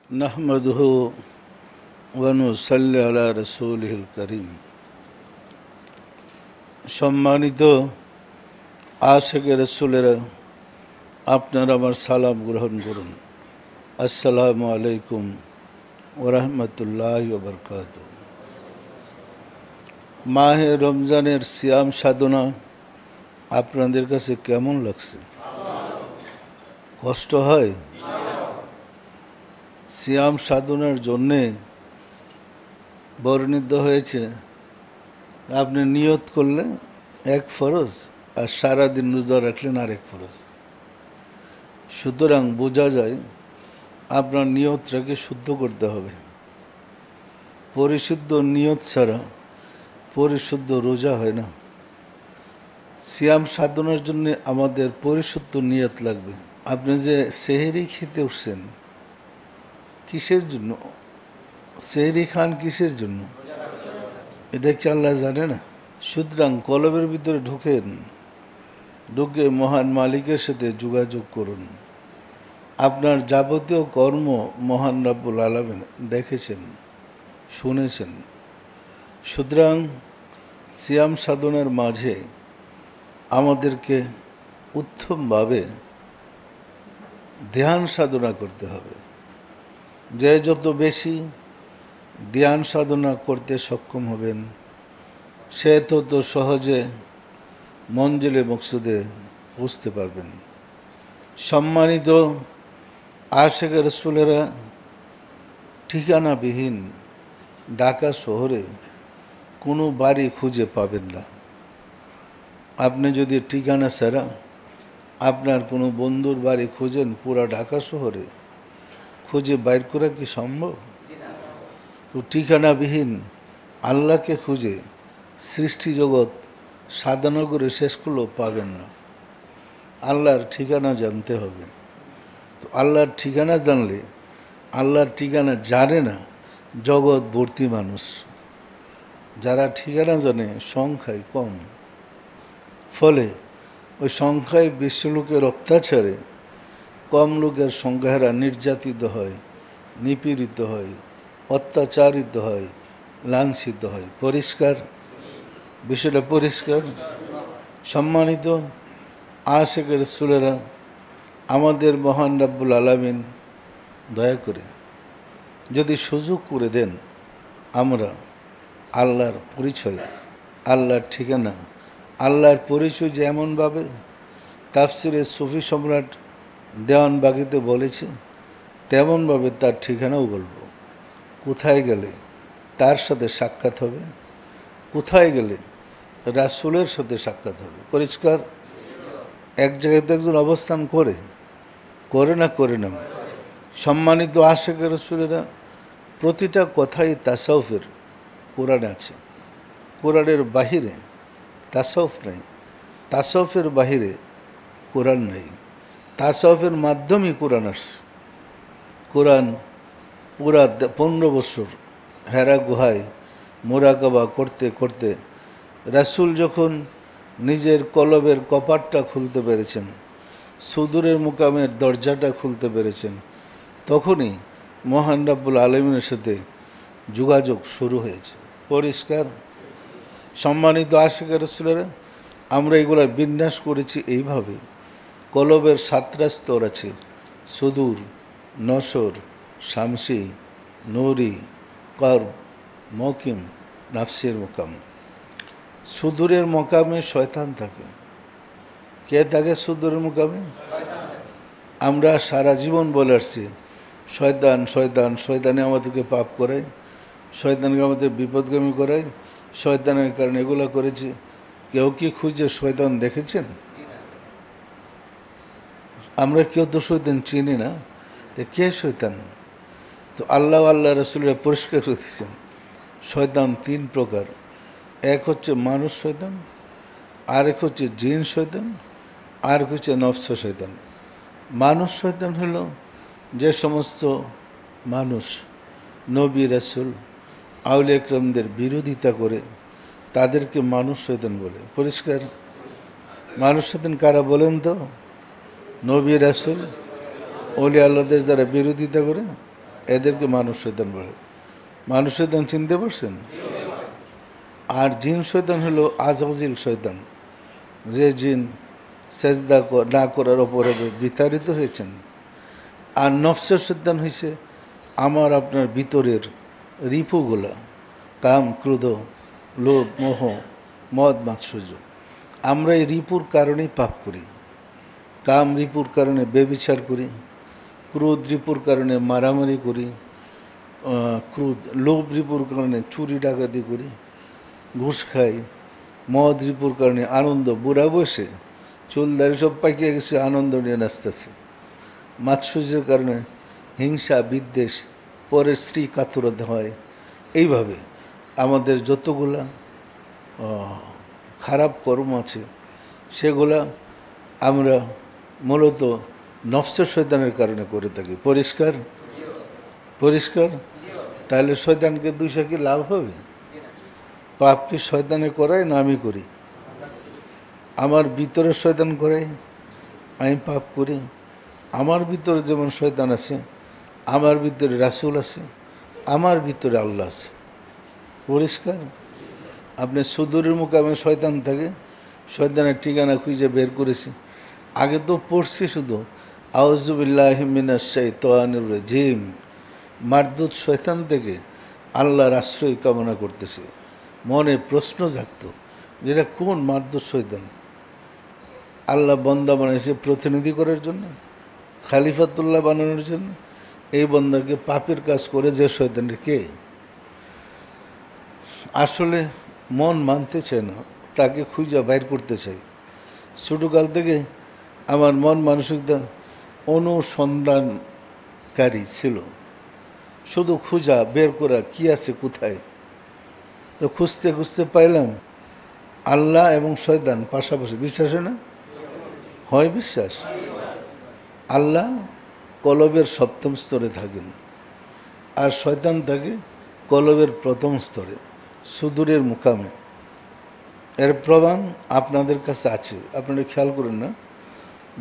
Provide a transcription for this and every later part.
নাহমাদুহু ওয়া নুসাল্লি আলা রাসূলিহিল কারীম। সম্মানিত আশিকে রাসূলেরা, আপনারা আমার সালাম গ্রহণ করুন। আসসালামু আলাইকুম ওয়া রাহমাতুল্লাহি ওয়া বারাকাতুহু। মাহে রমজানের সিয়াম সাধনা আপনাদের কাছে কেমন লাগছে? কষ্ট হয়? সিয়াম সাধনার জন্যে বর্ণিত হয়েছে, আপনি নিয়ত করলে এক ফরজ, আর সারাদিন রোজা রাখলেন আরেক ফরজ। সুতরাং বোঝা যায় আপনার নিয়তটাকে শুদ্ধ করতে হবে। পরিশুদ্ধ নিয়ত ছাড়া পরিশুদ্ধ রোজা হয় না। সিয়াম সাধনার জন্য আমাদের পরিশুদ্ধ নিয়ত লাগবে। আপনি যে সেহরি খেতে উঠছেন, কিসের জন্য? সেহরি খান কিসের জন্য? এটা কি আল্লাহ জানে না? সুতরাং কলবের ভিতরে ঢুকে মহান মালিকের সাথে যোগাযোগ করুন। আপনার যাবতীয় কর্ম মহান রাব্বুল আলামিন দেখেছেন, শুনেছেন। সুতরাং সিয়াম সাধনার মাঝে আমাদেরকে উত্তমভাবে ধ্যান সাধনা করতে হবে। যে যত বেশি ধ্যান সাধনা করতে সক্ষম হবেন, সে তত সহজে মঞ্জিলে মকসুদে বুঝতে পারবেন। সম্মানিত আশিকে রাসূলেরা, ঠিকানাবিহীন ঢাকা শহরে কোনো বাড়ি খুঁজে পাবেন না। আপনি যদি ঠিকানা ছাড়া আপনার কোনো বন্ধুর বাড়ি খুঁজেন পুরা ঢাকা শহরে, খুঁজে বাইর করা কি সম্ভব? তো ঠিকানাবিহীন আল্লাহকে খুঁজে সৃষ্টি জগৎ সাধনা করে শেষ করলেও পাবেন না। আল্লাহর ঠিকানা জানতে হবে। তো আল্লাহর ঠিকানা জানলে, আল্লাহর ঠিকানা জানে না জগৎ ভর্তি মানুষ। যারা ঠিকানা জানে সংখ্যায় কম, ফলে ওই সংখ্যায় বেশি লোকের অত্যাচারে কম লোকের সংখ্যারা নির্যাতিত হয়, নিপীড়িত হয়, অত্যাচারিত হয়, লাঞ্ছিত হয়। পরিষ্কার? বিষয়টা পরিষ্কার? সম্মানিত আশিকে রাসূলেরা, আমাদের মহান রাব্বুল আলামিন দয়া করে যদি সুযোগ করে দেন, আমরা আল্লাহর পরিচয়, আল্লাহর ঠিকানা, আল্লাহর পরিচয় যেমনভাবে তাফসিরে সুফি সম্রাট দেওয়ানবাগিতে বলেছে, তেমনভাবে তার ঠিকানাও বলবো। কোথায় গেলে তার সাথে সাক্ষাৎ হবে, কোথায় গেলে রাসূলের সাথে সাক্ষাৎ হবে। পরিষ্কার? এক জায়গায় তো একজন অবস্থান করে না। সম্মানিত আশিকে রাসূলেরা, প্রতিটা কথাই তাসাউফের কোরআনে আছে। কোরআনের বাহিরে তাসাউফ নেই, তাসাউফের বাহিরে কোরআন নেই। তাসাউফের মাধ্যমেই কোরআন আসছে। কোরআন পুরা 15 বছর হেরা গুহায় মুরাকাবা করতে করতে রাসূল যখন নিজের কলবের কপাটটা খুলতে পেরেছেন, সুদূরের মুকামের দরজাটা খুলতে পেরেছেন, তখনই মহান রাব্বুল আলামিনের সাথে যোগাযোগ শুরু হয়েছে। পরিষ্কার? সম্মানিত আশিকে রাসূলেরা, আমরা এগুলার বিন্যাস করেছি এইভাবে। কলবের 7টা স্তর আছে: সুদূর, নসর, শামসি, নূরি, কর্ব, মকিম, নাফসির মুকাম। সুদূরের মকামে শয়তান থাকে। কে থাকে সুদূরের মুকামে? আমরা সারা জীবন বলে আসছি, শয়তান শয়তান, শয়তানে আমাদেরকে পাপ করায়, শয়তানকে আমাদের বিপদগামী করায়, শয়তানের কারণে এগুলো করেছি। কেউ কি খুঁজে শয়তান দেখেছেন? আমরা কেউ তো শয়তান চিনি না। তো কে শয়তান? তো আল্লাহ রাসূলেরা পরিষ্কার করে দিয়েছেন, শয়তান 3 প্রকার। এক হচ্ছে মানুষ শয়তান, আরেক হচ্ছে জিন শয়তান, আর হচ্ছে নফস শয়তান। মানুষ শয়তান হলো যে সমস্ত মানুষ নবী রাসূল আউলিয়া ইকরামদের বিরোধিতা করে, তাদেরকে মানুষ শয়তান বলে। পরিষ্কার? মানুষ শয়তান কারা বলেন তো? নবী রাসূল, ওলি আল্লাহদের যারা বিরোধিতা করে, এদেরকে মানুষ শয়তান বলে। মানুষ শয়তান চিনতে পারছেন? আর জিন শয়তান হলো আজাজিল শয়তান, যে জিন সেজদা না করার অপরাধে বিতাড়িত হয়েছেন। আর নফসের শয়তান হয়েছে আমার আপনার ভিতরের রিপুগুলা, কাম, ক্রোধ, লোভ, মোহ, মদ, মাৎসর্য। আমরা এই রিপুর কারণেই পাপ করি। কাম রিপুর কারণে বেবিচার করি, ক্রোধ রিপুর কারণে মারামারি করি, ক্রোধ লোভ রিপুর কারণে চুরি ডাকাতি করি, ঘুষ খাই, মদ রিপুর কারণে আনন্দ, বুড়া বসে চুল দাড়ি সব পাকিয়ে গেছে, আনন্দ নিয়ে নাচতেছে। মাৎসর্যের কারণে হিংসা, বিদ্বেষ, পরের স্ত্রী কাতরতে হয়। এইভাবে আমাদের যতগুলা খারাপ কর্ম আছে সেগুলা আমরা মূলত নফসের শয়তানের কারণে করে থাকি। পরিষ্কার? পরিষ্কার? তাহলে শয়তানকে দুইশা কি লাভ হবে? পাপ কি শয়তানে করায় না আমি করি? আমার ভিতরে শয়তান করে, আমি পাপ করি। আমার ভিতরে যেমন শয়তান আছে, আমার ভিতরে রাসূল আছে, আমার ভিতরে আল্লাহ আছে। পরিষ্কার? আপনি সুদূরের মুকামে শয়তান থাকে, শয়তানের ঠিকানা খুঁজে বের করেছি। আগে তো পড়ছি শুধু আউযু বিল্লাহি মিনাশ শাইতানির রাজিম, মারদুদ শয়তান থেকে আল্লাহর আশ্রয় কামনা করতেছে। মনে প্রশ্ন জাগতো, যেটা কোন মারদুদ শয়তান? আল্লাহ বন্দা বানাইছে প্রতিনিধি করার জন্য, খালিফাতুল্লাহ বানানোর জন্য। এই বন্দাকে পাপের কাজ করে যে শয়তানটা কে? আসলে মন মানতে চায় না, তাকে খুঁজা বাইর করতে চাই। ছোটোকাল থেকে আমার মন মানসিকতা অনুসন্ধানকারী ছিল, শুধু খুঁজা বের করা কি আছে কোথায়। তো খুঁজতে খুঁজতে পাইলাম আল্লাহ এবং শয়তান পাশাপাশি। বিশ্বাস হয় না? হয় বিশ্বাস? আল্লাহ কলবের সপ্তম স্তরে থাকেন, আর শয়তান থাকে কলবের প্রথম স্তরে, সুদূরের মুকামে। এর প্রমাণ আপনাদের কাছে আছে, আপনারা খেয়াল করেন না?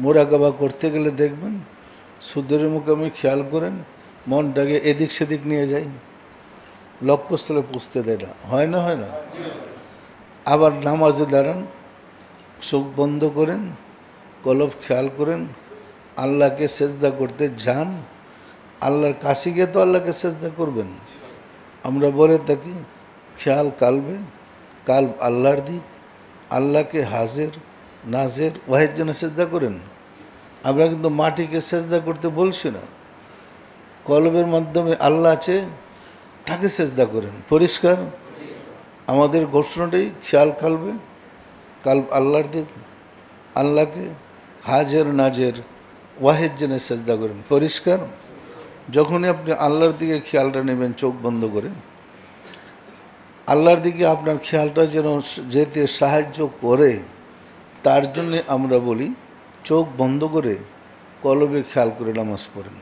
মোরাকাবা করতে গেলে দেখবেন সুদূরের মুকামে খেয়াল করেন, মনটাকে এদিক সেদিক নিয়ে যায়, লক্ষ্যস্থলে পৌঁছতে দেয় না। হয় না? হয় না? আবার নামাজে দাঁড়ান, চোখ বন্ধ করেন, কলব খেয়াল করেন, আল্লাহকে সেজদা করতে যান। আল্লাহর কাছে গিয়ে তো আল্লাহকে সেজদা করবেন। আমরা বলে থাকি খেয়াল কালবে, কালব আল্লাহর দিক, আল্লাহকে হাজের নাজের ওয়াহিদ যেন সেজদা করেন। আমরা কিন্তু মাটিকে সেজদা করতে বলছি না, কলবের মাধ্যমে আল্লাহ আছে তাকে সেজদা করেন। পরিষ্কার? আমাদের ঘোষণাটাই খেয়াল কালবে, কালব আল্লাহর দিক, আল্লাহকে হাজের নাজের ওয়াহিদ যেন সেজদা করেন। পরিষ্কার? যখনই আপনি আল্লাহর দিকে খেয়ালটা নেবেন চোখ বন্ধ করে, আল্লাহর দিকে আপনার খেয়ালটা যেন যেতে সাহায্য করে, তার জন্যে আমরা বলি চোখ বন্ধ করে কলবে খেয়াল করে নামাজ পড়েন।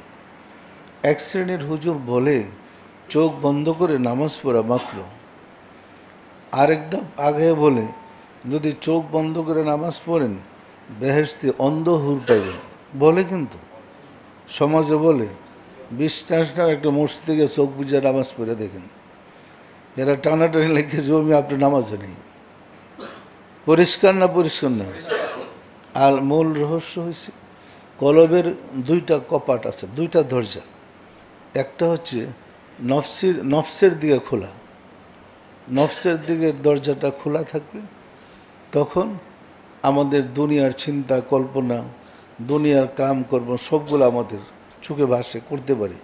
এক শ্রেণীর হুজুর বলে চোখ বন্ধ করে নামাজ পড়া মাত্র। আরেক ধাপ আগে বলে যদি চোখ বন্ধ করে নামাজ পড়েন বেহেশতে অন্ধ হুর পাইবেন। বলে কিন্তু সমাজে বলে, বিশ্বাস না একটা মসজিদ থেকে চোখ বুঝে নামাজ পড়ে দেখেন, এরা টানাটানি লেগে জমি আপনার নামাজও নেই। পরিষ্কার না? পরিষ্কার না? আর মূল রহস্য হয়েছে কলবের দুইটা কপাট আছে, দুইটা দরজা। একটা হচ্ছে নফসের দিকে খোলা, নফসের দিকের দরজাটা খোলা থাকবে তখন আমাদের দুনিয়ার চিন্তা কল্পনা, দুনিয়ার কাম কর্ম সবগুলো আমাদের চোখে ভাসে, করতে পারি।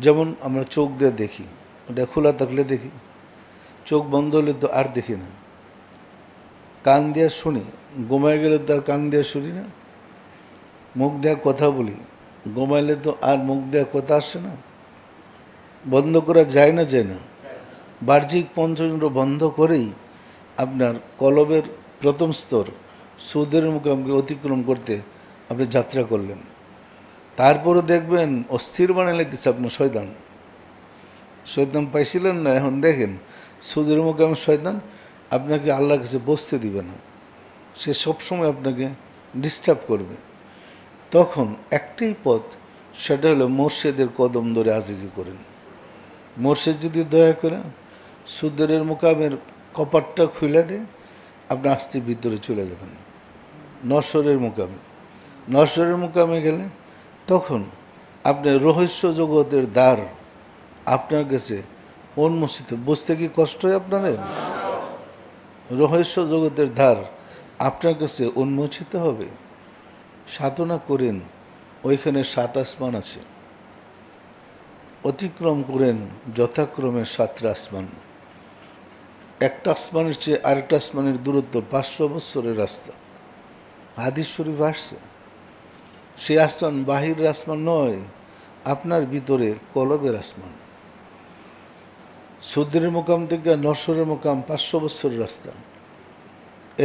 যেমন আমরা চোখ দিয়ে দেখি, ওটা খোলা থাকলে দেখি, চোখ বন্ধ হলে তো আর দেখি না। কান দিয়ে শুনি, ঘুমায় গেলে তো আর কান দিয়ে শুনি না। মুখ দেওয়া কথা বলি, ঘুমাইলে তো আর মুখ দেওয়া কথা আসে না। বন্ধ করা যায় না? যায় না? বাহ্যিক পঞ্চেন্দ্র বন্ধ করেই আপনার কলবের প্রথম স্তর সুদের মুখোমুখি অতিক্রম করতে আপনি যাত্রা করলেন। তারপরও দেখবেন অস্থির বানালে দিচ্ছে আপনার শয়তান। শয়তান পাইছিলেন না? এখন দেখেন সুদের মুখোমুখি শয়তান আপনাকে আল্লাহর কাছে বসতে দিবে না, সে সবসময় আপনাকে ডিস্টার্ব করবে। তখন একটাই পথ সেটা হলো মোর্শেদের কদম ধরে আজিজি করেন। মোর্শেদ যদি দয়া করে সুদরের মোকামের কপাটটা খুলে দেয়, আপনি আস্তে ভিতরে চলে যাবেন নশ্বরের মোকামে। নশ্বরের মোকামে গেলে তখন আপনি রহস্য জগতের দ্বার আপনার কাছে উন্মোচিত। বুঝতে কি কষ্ট হয় আপনাদের? রহস্য জগতের ধার আপনার কাছে উন্মোচিত হবে। সাধনা করেন, ওইখানে 7 আসমান আছে, অতিক্রম করেন যথাক্রমে 7টা আসমান। একটা আসমানের চেয়ে আরেকটা আসমানের দূরত্ব 500 বছরের রাস্তা। হাদিস শরীফ আসছে। সেই আসমান বাহিরের আসমান নয়, আপনার ভিতরে কলবের আসমান। সুদরের মোকাম থেকে নশ্বরের মোকাম 500 বছরের রাস্তা।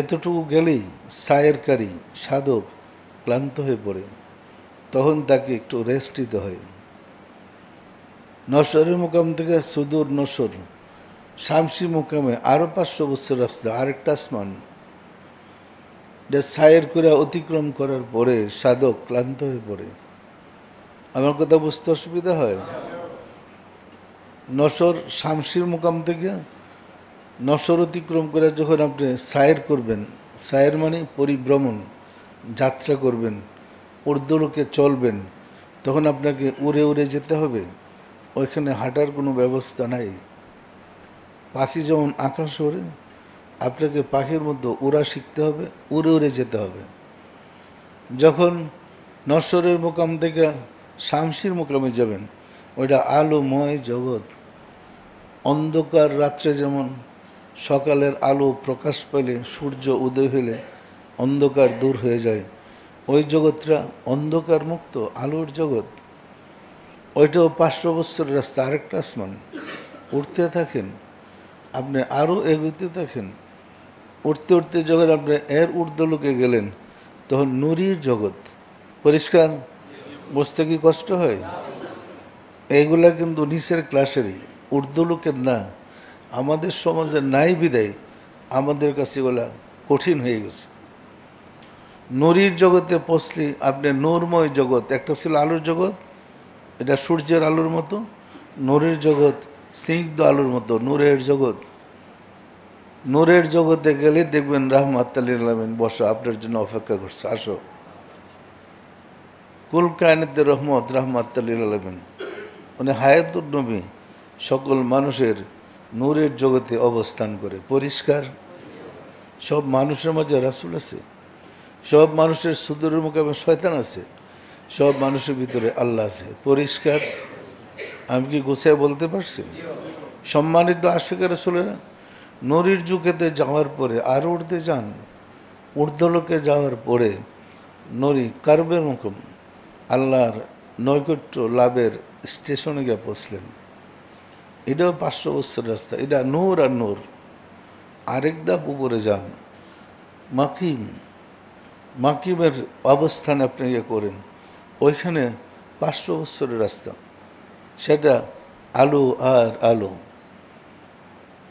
এতটুকু গেলেই সায়েরকারী সাধক ক্লান্ত হয়ে পড়ে, তখন তাকে একটু রেস্ট দিতে হয়। নশ্বরের মোকাম থেকে সুদূর নশ্বর শামসি মোকামে আরও 500 বছর রাস্তা, আরেকটা আসমান। সায়ের করে অতিক্রম করার পরে সাধক ক্লান্ত হয়ে পড়ে। আমার কথা বুঝতে অসুবিধা হয়? নশ্বর শামসির মোকাম থেকে নশ্বর অতিক্রম করে যখন আপনি সায়ের করবেন, সায়ের মানে পরিভ্রমণ, যাত্রা করবেন, ঊর্ধ্বলোকে চলবেন, তখন আপনাকে উড়ে উড়ে যেতে হবে। ওইখানে হাঁটার কোনো ব্যবস্থা নাই। পাখি যেমন আকাশ ওড়ে, আপনাকে পাখির মতো উড়া শিখতে হবে, উড়ে উড়ে যেতে হবে। যখন নশ্বরের মোকাম থেকে শামসির মোকামে যাবেন, ওইটা আলোময় জগৎ। অন্ধকার রাত্রে যেমন সকালের আলো প্রকাশ পেলে, সূর্য উদয় হলে অন্ধকার দূর হয়ে যায়, ওই জগৎটা অন্ধকার মুক্ত আলোর জগৎ। ওইটাও 500 বছরের রাস্তা, আরেকটা আসমান। উঠতে থাকেন, আপনি আরও এগোতে থাকেন। উঠতে উঠতে যখন আপনি এর ঊর্ধ্বলোকে গেলেন, তখন নুরির জগৎ। পরিষ্কার? বুঝতে কি কষ্ট হয়? এইগুলা কিন্তু নিচের ক্লাসেরই, ঊর্ধ্বলোকের না। আমাদের সমাজে নাই বিদায় আমাদের কাছে এগুলা কঠিন হয়ে গেছে। নুরির জগতে পৌঁছলে আপনি নূরময় জগৎ, একটা ছিল আলোর জগৎ, এটা সূর্যের আলোর মতো। নূরের জগৎ স্নিগ্ধ আলোর মতো, নূরের জগৎ। নূরের জগতে গেলে দেখবেন রাহমাতুল লিল আলামিন বসা, আপনার জন্য অপেক্ষা করছে, আসো। কুল কায়নাতের রহমত রাহমাতুল লিল আলামিন, মানে হায়াতুন নবী, সকল মানুষের নূরের জগতে অবস্থান করে। পরিষ্কার? সব মানুষের মাঝে রাসূল আছে, সব মানুষের সুদূরের মোকামে শয়তান আছে, সব মানুষের ভিতরে আল্লাহ আছে। পরিষ্কার? আমি কি গুছিয়ে বলতে পারছি? সম্মানিত আশিক রাসূলেরা, নূরের যুগেতে যাওয়ার পরে আরও উঠতে যান, ঊর্ধ্বলোকে যাওয়ার পরে নূরি কারবের মুকম আল্লাহর নৈকট্য লাভের স্টেশনে গিয়ে পৌঁছলেন। এটাও 500 বছর রাস্তা। এটা নূর আর নূর। আরেক ধাপ উপরে যান, মাকিম। মাকিমের অবস্থানে আপনি ইয়ে করেন, ওইখানে 500 বছরের রাস্তা। সেটা আলো আর আলো।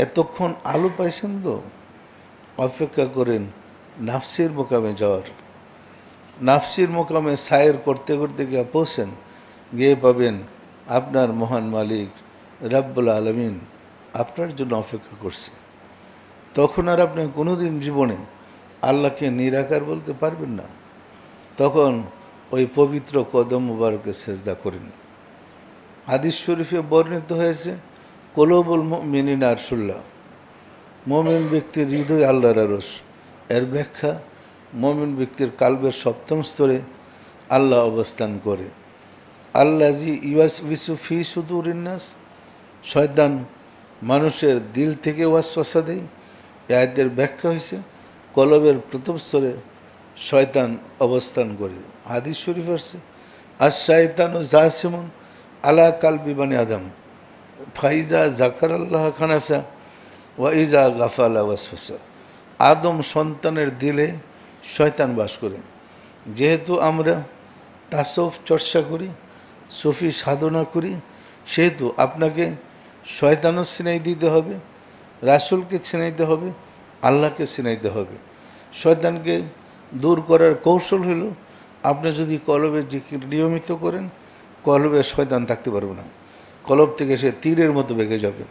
এতক্ষণ আলো পাইছেন তো, অপেক্ষা করেন নাফসির মোকামে যাওয়ার। নাফসির মোকামে সায়ের করতে করতে গিয়ে পৌঁছেন, গিয়ে পাবেন আপনার মহান মালিক রাব্বুল আলামিন আপনার জন্য অপেক্ষা করছে। তখন আর আপনি কোনোদিন জীবনে আল্লাহকে নিরাকার বলতে পারবেন না। তখন ওই পবিত্র কদম মুবারকে সেজদা করেন। হাদিস শরীফে বর্ণিত হয়েছে, কলবুল মুমিনিন আরশুল্লাহ, মুমিন ব্যক্তির হৃদয় আল্লাহর আরশ। এর ব্যাখ্যা, মুমিন ব্যক্তির কালবের 7ম স্তরে আল্লাহ অবস্থান করে। আল্লাজি ইউয়াসবিসু ফি সুদুরিন নাস, শয়তান মানুষের দিল থেকে ওয়াসওয়াসা দেয়। এই আয়াতের ব্যাখ্যা হয়েছে, কলবের 1ম স্তরে শয়তান অবস্থান করে। হাদিস শরীফ আসছে, আর শায়তান ও জাসিমুন আলা কালবি বানি আদম ফাইজা জাকার আল্লাহ খানাসা ওয়া ইজা গাফালা ওয়াসওয়াসা। আদম সন্তানের দিলে শয়তান বাস করে। যেহেতু আমরা তাসফ চর্চা করি, সুফি সাধনা করি, সেহেতু আপনাকে শয়তানও চিনাই দিতে হবে, রাসূলকে চিনাইতে হবে, আল্লাহকে চিনাইতে হবে। শয়তানকে দূর করার কৌশল হলো, আপনি যদি কলবে জিকির নিয়মিত করেন, কলবে শয়তান থাকতে পারবে না, কলব থেকে সে তীরের মতো বেগে যাবে।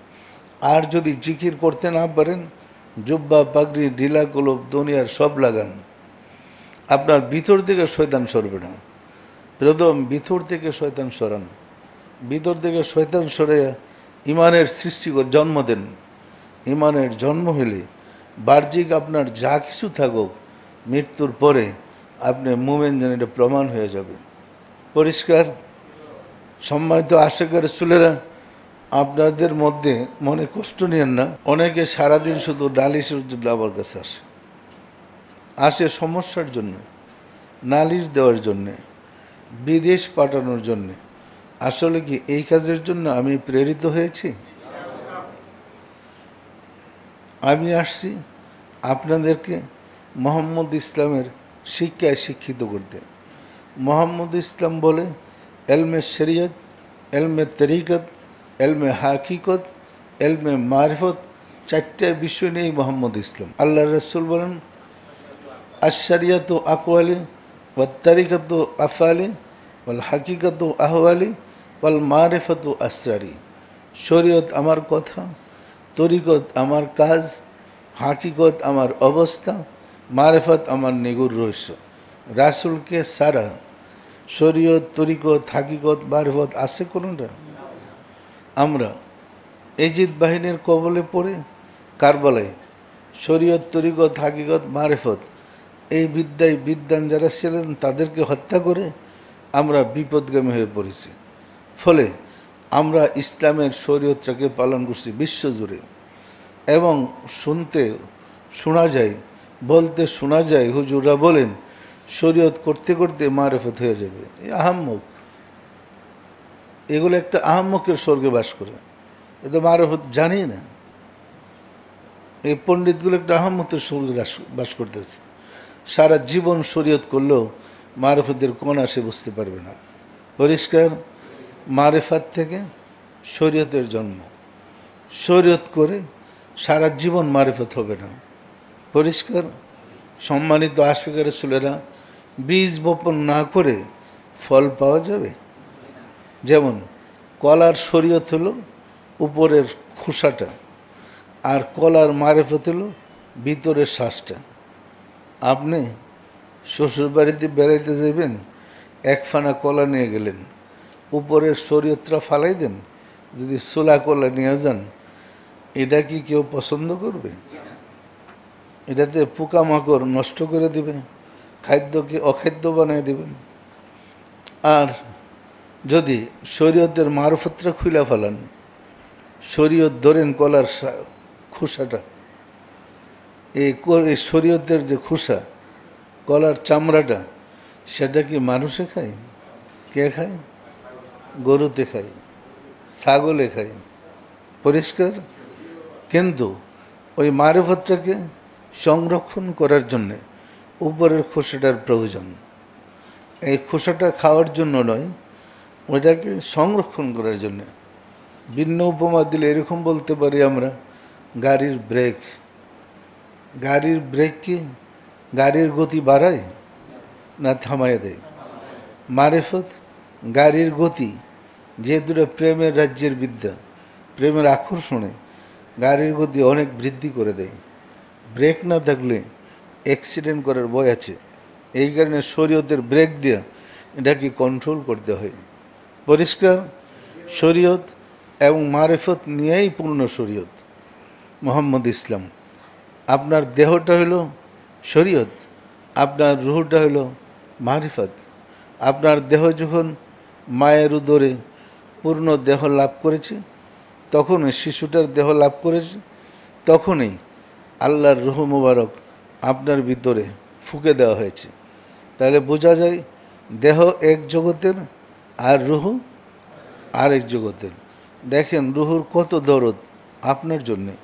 আর যদি জিকির করতে না পারেন, জুব্বা পাগড়ি ঢিলা কলব দুনিয়ার সব লাগান, আপনার ভিতর থেকে শয়তান সরবে না। প্রথম ভিতর থেকে শয়তান সরান, ভিতর থেকে শয়তান সরে ইমানের সৃষ্টি করে জন্ম দেন। ইমানের জন্ম হলে বাহ্যিক আপনার যা কিছু থাকুক, মৃত্যুর পরে আপনি মুমিন যেন এটা প্রমাণ হয়ে যাবে। পরিষ্কার? সম্মানিত আশিকের রাসূলেরা, আপনাদের মধ্যে মনে কষ্ট নিয়েন না। অনেকে সারাদিন শুধু নালিশের জন্য আমার কাছে আসে সমস্যার জন্য, নালিশ দেওয়ার জন্যে, বিদেশ পাঠানোর জন্যে। আসলে কি এই কাজের জন্য আমি প্রেরিত হয়েছি? আমি আসছি আপনাদেরকে মোহাম্মদ ইসলামের শিক্ষায় শিক্ষিত করতে। মোহাম্মদ ইসলাম বলে এলমে শরিয়ত, এলমে তরিকত, এলমে হাকিকত, এলমে মারিফত, চারটে বিষয় নিয়েই মোহাম্মদ ইসলাম। আল্লাহ রসুল বলেন আশরিয়াত আকওয়ালি ওয়াত তরিকত আফআলি ওয়াল হাকিকত আহওয়ালি ওয়াল মারিফত আসরারি। শরীয়ত আমার কথা, তরিকত আমার কাজ, হাকিকত আমার অবস্থা, মারিফত আমার নিগুড় রহস্য। রাসূলকে সারা শরীয়ত, তরিকত, হাকিকত, মারিফত আছে কোনোটা? আমরা এজিদ বাহিনীর কবলে পড়ে কারবালায় শরীয়ত, তরিকত, হাকিকত, মারিফত এই বিদ্বান যারা ছিলেন তাদেরকে হত্যা করে আমরা বিপদগামী হয়ে পড়েছি। ফলে আমরা ইসলামের শরীয়তটাকে পালন করছি বিশ্বজুড়ে। এবং শোনা যায়, বলতে শোনা যায়, হুজুররা বলেন শরীয়ত করতে করতে মারিফত হয়ে যাবে। এই আহাম্মক, এগুলো একটা আহাম্মকের স্বর্গে বাস করে, এ তো মারিফত জানি না। এই পণ্ডিতগুলো একটা আহাম্মকের স্বর্গে বাস করতেছে। সারা জীবন শরীয়ত করলেও মারিফতের কোনা সে বুঝতে পারবে না। পরিষ্কার? মারিফাত থেকে শরীয়তের জন্ম। শরীয়ত করে সারা জীবন মারিফত হবে না। পরিষ্কার? সম্মানিত আশিকের রাসূলেরা, বীজ বপন না করে ফল পাওয়া যাবে? যেমন কলার শরীয়ত হলো উপরের খোসাটা, আর কলার মারিফত হলো ভিতরের শ্বাসটা। আপনি শ্বশুরবাড়িতে বেড়াইতে যাবেন, এক ফানা কলা নিয়ে গেলেন, উপরের শরীয়তটা ফালাই দেন, যদি ছোলা কলা নিয়ে যান, এটা কি কেউ পছন্দ করবে? এটাতে পোকামাকড় নষ্ট করে দেবে, খাদ্যকে অখাদ্য বানিয়ে দেবেন। আর যদি শরীয়তের মারফতটা খুলে ফেলান, শরীয়ত ধরেন কলার খোসাটা, এই শরীয়তের যে খোসা, কলার চামড়াটা, সেটা কি মানুষে খায়? কে খায়? গরুতে খায়, ছাগলে খায়। পরিষ্কার? কিন্তু ওই মারিফতটাকে সংরক্ষণ করার জন্যে উপরের খোসাটার প্রয়োজন। এই খোসাটা খাওয়ার জন্য নয়, ওইটাকে সংরক্ষণ করার জন্যে। ভিন্ন উপমা দিলে এরকম বলতে পারি আমরা, গাড়ির ব্রেক। গাড়ির ব্রেক কি গাড়ির গতি বাড়ায় না থামায় দেয়? মারিফত গাড়ির গতি, যেহেতু প্রেমের রাজ্যের বিদ্যা, প্রেমের আকর্ষণে গাড়ির গতি অনেক বৃদ্ধি করে দেয়। ব্রেক না থাকলে অ্যাক্সিডেন্ট করার ভয় আছে। এই কারণে শরীয়তের ব্রেক দিয়ে এটাকে কন্ট্রোল করতে হয়। পরিষ্কার? শরীয়ত এবং মারিফত নিয়েই পূর্ণ শরীয়ত মোহাম্মদ ইসলাম। আপনার দেহটা হলো শরীয়ত, আপনার রুহটা হলো মারিফত। আপনার দেহ যখন মায়ের উদরে পূর্ণ দেহ লাভ করেছে, তখনই শিশুটার দেহ লাভ করেছে, তখনই আল্লাহর রুহ মুবারক আপনার ভিতরে ফুঁকে দেওয়া হয়েছে। তাহলে বোঝা যায় দেহ এক জগতের আর রুহ আরেক জগতের। দেখেন রুহুর কত দরদ আপনার জন্যে।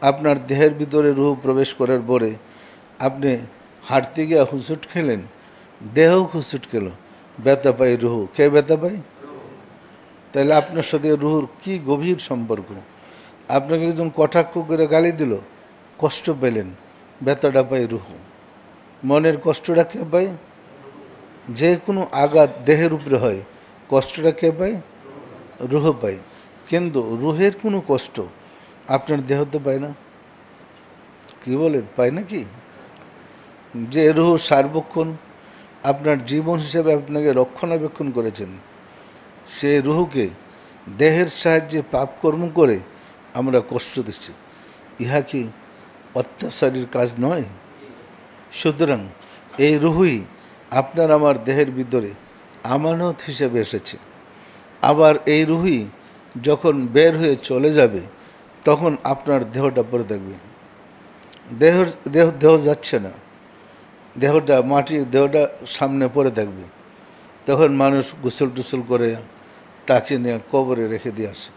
আপনার দেহের ভিতরে রুহ প্রবেশ করার পরে আপনি হাঁটতে গিয়ে হুঁচট খেলেন, দেহ হুঁচট খেল, ব্যথা পায় রুহ। কে ব্যথা পায়? তাহলে আপনার সাথে রুহুর কি গভীর সম্পর্ক। আপনাকে একজন কটাক্ষ করে গালি দিল, কষ্ট পেলেন, ব্যথাটা পায় রুহ। মনের কষ্টটা কে পায়? যে কোনো আঘাত দেহের উপরে হয়, কষ্টটা কে পায়? রুহ পায়। কিন্তু রুহের কোনো কষ্ট আপনার দেহতে পায় না। কি বলেন, পায় না কি? যে রুহ সার্বক্ষণ আপনার জীবন হিসেবে আপনাকে রক্ষণাবেক্ষণ করেছেন, সে রুহকে দেহের সাহায্যে পাপকর্ম করে আমরা কষ্ট দিচ্ছি। ইহা কি অত্যাচারীর কাজ নয়? সুতরাং এই রুহই আপনার আমার দেহের ভিতরে আমানত হিসেবে এসেছে। আবার এই রুহই যখন বের হয়ে চলে যাবে তখন আপনার দেহটা পড়ে থাকবে। দেহ যাচ্ছে না, দেহটা দেহটা সামনে পড়ে থাকবে। তখন মানুষ গোসল টুসল করে তাকে নিয়ে কবরে রেখে দিয়ে আসে।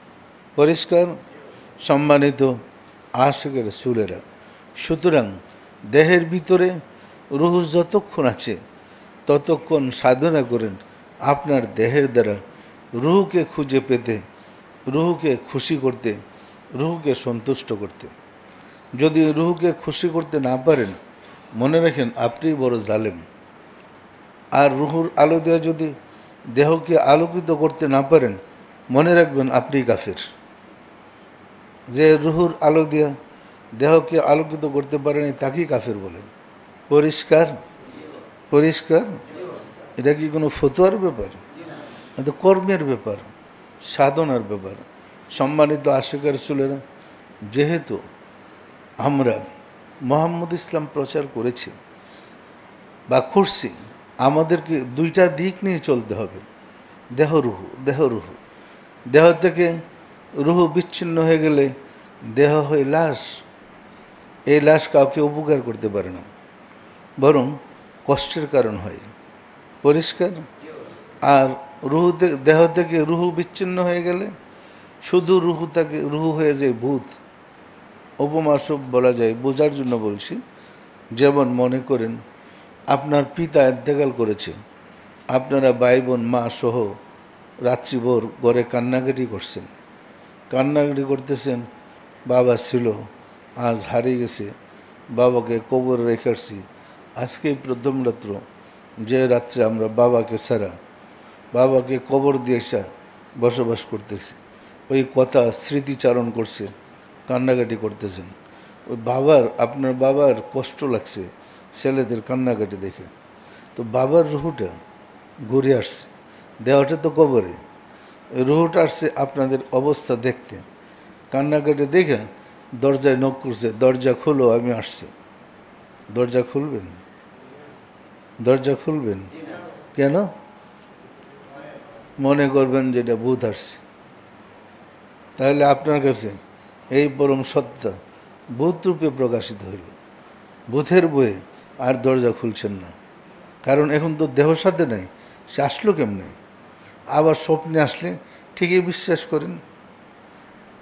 পরিষ্কার? সম্মানিত আশিকের রাসূলেরা, সুতরাং দেহের ভিতরে রুহ যতক্ষণ আছে ততক্ষণ সাধনা করেন আপনার দেহের দ্বারা রুহকে খুঁজে পেতে, রুহকে খুশি করতে, রুহকে সন্তুষ্ট করতে। যদি রুহকে খুশি করতে না পারেন, মনে রাখেন আপনি বড় জালেম। আর রুহুর আলো দিয়ে যদি দেহকে আলোকিত করতে না পারেন, মনে রাখবেন আপনি কাফের। যে রুহুর আলো দিয়ে দেহকে আলোকিত করতে পারেনি তাকেই কাফের বলে। পরিষ্কার? পরিষ্কার? এটা কি কোনো ফতোয়ার ব্যাপার? এটা কর্মের ব্যাপার, সাধনার ব্যাপার। সম্মানিত আশিকের রাসূলেরা, যেহেতু আমরা মুহাম্মদ ইসলাম প্রচার করেছি বা করছি, আমাদেরকে দুইটা দিক নিয়ে চলতে হবে। দেহ রুহু, দেহ রুহু। দেহ থেকে রুহু বিচ্ছিন্ন হয়ে গেলে দেহ হয় লাশ। এই লাশ কাউকে উপকার করতে পারে না, বরং কষ্টের কারণ হয়। পরিষ্কার? আর দেহ থেকে রুহু বিচ্ছিন্ন হয়ে গেলে শুধু রুহু হয়ে যায় ভূত। উপমাসব বলা যায়, বোঝার জন্য বলছি। যেমন মনে করেন আপনার পিতা ইন্তেকাল করেছে, আপনারা ভাই বোন মা সহ রাত্রিভর ঘরে কান্নাকাটি করছেন, কান্নাকাটি করতেছেন, বাবা ছিল, আজ হারিয়ে গেছে, বাবাকে কবরে রেখে আসছি। আজকেই প্রথম রাত্র, যে রাত্রে আমরা বাবাকে ছাড়া, বাবাকে কবর দিয়ে এসে বসবাস করতেছি। ওই কথা স্মৃতিচারণ করছে, কান্নাকাটি করতেছেন। ওই আপনার বাবার কষ্ট লাগছে ছেলেদের কান্নাকাটি দেখে। তো বাবার রুহুটা ঘুরে আসছে, দেহটা তো কবরে, রুহুটা আসছে আপনাদের অবস্থা দেখতে। কান্নাকাটি দেখে দরজায় নক করছে, দরজা খুলো, আমি আসছি। দরজা খুলবেন? দরজা খুলবেন? কেন? মনে করবেন যেটা ভূত আসছে। তাহলে আপনার কাছে এই পরম সত্তা ভূত রূপে প্রকাশিত হইল। ভূতের বয়ে আর দরজা খুলছেন না, কারণ এখন তো দেহ সাথে নাই, সে আসলো কেমনে? আবার স্বপ্নে আসলে ঠিকই বিশ্বাস করেন।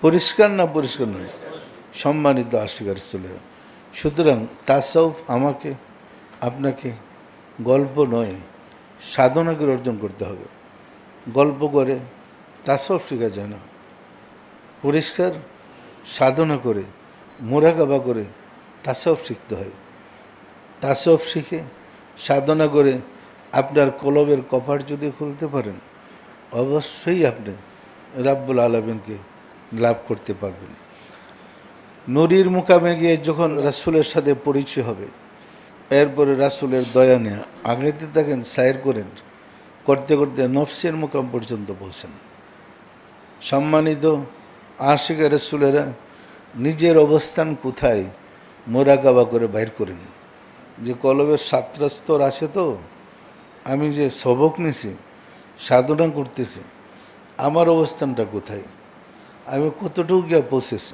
পরিষ্কার না পরিষ্কার নয়? সম্মানিত আশিকার রাসূলেরা, সুতরাং তাসাউফ আমাকে আপনাকে গল্প নয়, সাধনা করে অর্জন করতে হবে। গল্প করে তাসাউফ শেখা যায় না। পরিষ্কার? সাধনা করে, মুরাকাবা করে তাসাউফ শিখতে হয়। তাসাউফ শিখে সাধনা করে আপনার কলবের কপাট যদি খুলতে পারেন, অবশ্যই আপনি রাব্বুল আলামিনকে লাভ করতে পারবেন। নূরের মুকামে গিয়ে যখন রাসূলের সাথে পরিচয় হবে, এরপরে রাসূলের দয়া নেয়া আগাইতে থাকেন, সায়ের করেন, করতে করতে নফসের মুকাম পর্যন্ত পৌঁছেন। সম্মানিত আশিক রাসূলেরা, নিজের অবস্থান কোথায় মোরাকাবা করে বাইর করেন। যে কলবের 7টা স্তর আছে, তো আমি যে সবক নিছি, সাধনা করতেছি, আমার অবস্থানটা কোথায়, আমি কতটুকু গিয়ে পৌঁছেছি।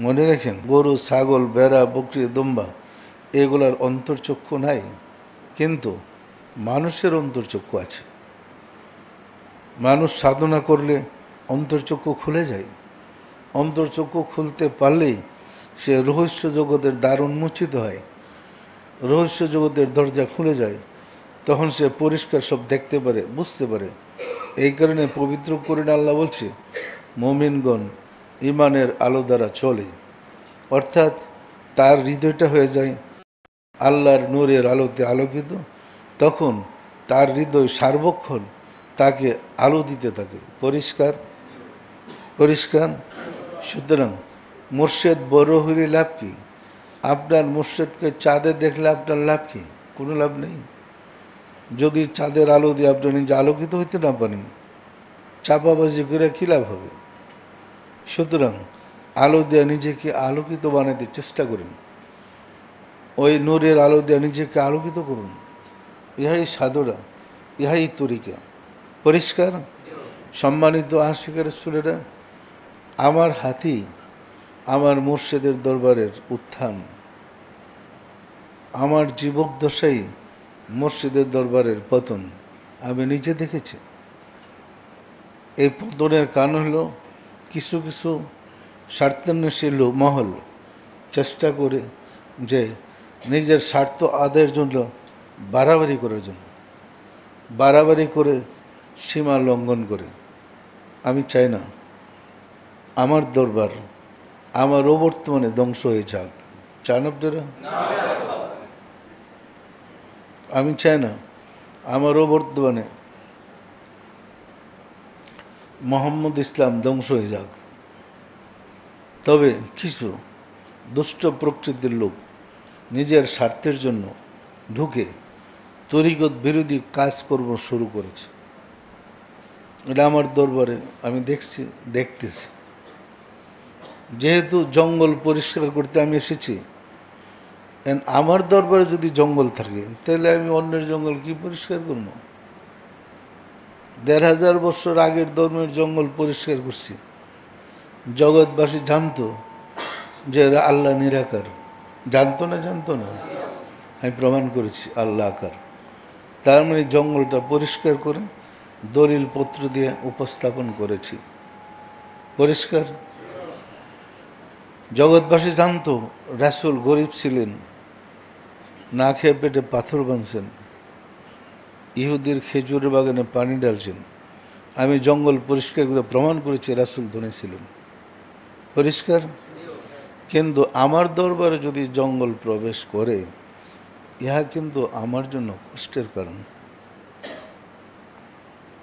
মনে রাখেন, গরু, ছাগল, ভেড়া, বকরি, দম্বা এগুলার অন্তর্চক্ষু নাই, কিন্তু মানুষের অন্তর্চক্ষু আছে। মানুষ সাধনা করলে অন্তর্চক্ষু খুলে যায়। অন্তর্চক্ষু খুলতে পারলেই সে রহস্য জগতের দ্বার উন্মোচিত হয়, রহস্য জগতের দরজা খুলে যায়। তখন সে পরিষ্কার সব দেখতে পারে, বুঝতে পারে। এই কারণে পবিত্র কোরআনে আল্লাহ বলছে, মুমিনগণ ইমানের আলো দ্বারা চলে, অর্থাৎ তার হৃদয়টা হয়ে যায় আল্লাহর নূরের আলোতে আলোকিত। তখন তার হৃদয় সার্বক্ষণ তাকে আলো দিতে থাকে। পরিষ্কার পরিষ্কার। সুতরাং মুর্শেদ বড় হইলে লাভ কি? আপনার মুর্শেদকে চাঁদে দেখলে আপনার লাভ কি? কোনো লাভ নেই। যদি চাঁদের আলো দিয়ে আপনি নিজে আলোকিত হইতে না পারেন, চাপাবাজি করে কী লাভ হবে? সুতরাং আলো দিয়ে নিজেকে আলোকিত বানাতে চেষ্টা করুন, ওই নূরের আলো দিয়ে নিজেকে আলোকিত করুন। ইহাই সাধনা, ইহাই তরিকা। পরিষ্কার। সম্মানিত আশিকের রাসূলেরা, আমার হাতি আমার মুর্শিদের দরবারের উত্থান, আমার জীবক দশাই মুর্শিদের দরবারের পতন আমি নিজে দেখেছি। এই পতনের কারণ হলো কিছু কিছু স্বার্থান্বেষী মহল চেষ্টা করে যে নিজের স্বার্থ আদায়ের জন্য বাড়াবাড়ি করার জন্য, বাড়াবাড়ি করে সীমা লঙ্ঘন করে। আমি চাই না আমার দরবার আমার অবর্তমানে ধ্বংস হয়ে যাক। চান আপনারা? আমি চাই না আমার অবর্তমানে মোহাম্মদ ইসলাম ধ্বংস হয়ে যাক। তবে কিছু দুষ্ট প্রকৃতির লোক নিজের স্বার্থের জন্য ঢুকে তরিকত বিরোধী কাজকর্ম শুরু করেছে। এটা আমার দরবারে আমি দেখতেছি। যেহেতু জঙ্গল পরিষ্কার করতে আমি এসেছি, আমার দরবারে যদি জঙ্গল থাকে তাহলে আমি অন্যের জঙ্গল কি পরিষ্কার করব? ১৫০০ বছর আগের ধর্মের জঙ্গল পরিষ্কার করছি। জগৎবাসী জানতো যে আল্লাহ নিরাকার। জানতো না? জানতো না? আমি প্রমাণ করেছি আল্লাহ আকার। তার মানে জঙ্গলটা পরিষ্কার করে দলিল পত্র দিয়ে উপস্থাপন করেছি। পরিষ্কার। জগৎবাসী জানতো রাসূল গরিব ছিলেন, না খেয়ে পেটে পাথর বাঁধছেন, ইহুদির খেজুরের বাগানে পানি ঢালছেন। আমি জঙ্গল পরিষ্কার করে প্রমাণ করেছি রাসূল ধনী ছিলেন। পরিষ্কার। কিন্তু আমার দরবারে যদি জঙ্গল প্রবেশ করে, ইহা কিন্তু আমার জন্য কষ্টের কারণ,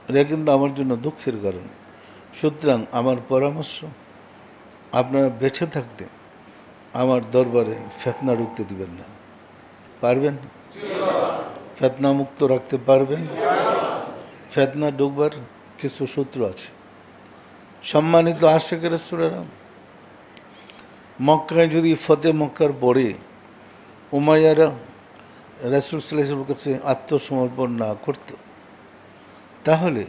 এটা কিন্তু আমার জন্য দুঃখের কারণ। সুতরাং আমার পরামর্শ, আপনারা বেঁচে থাকতে আমার দরবারে ফেতনা ঢুকতে দিবেন না। পারবেন? ফেতনা মুক্ত রাখতে পারবেন? ফেতনা ঢুকবার কিছু সূত্র আছে। সম্মানিত আশিকের রাসূলেরা, মক্কায় যদি ফতে মক্কার পরে উমাইয়ারা রাসূল সাল্লাল্লাহু আলাইহি ওয়াসাল্লামের কাছে আত্মসমর্পণ না করত, তাহলে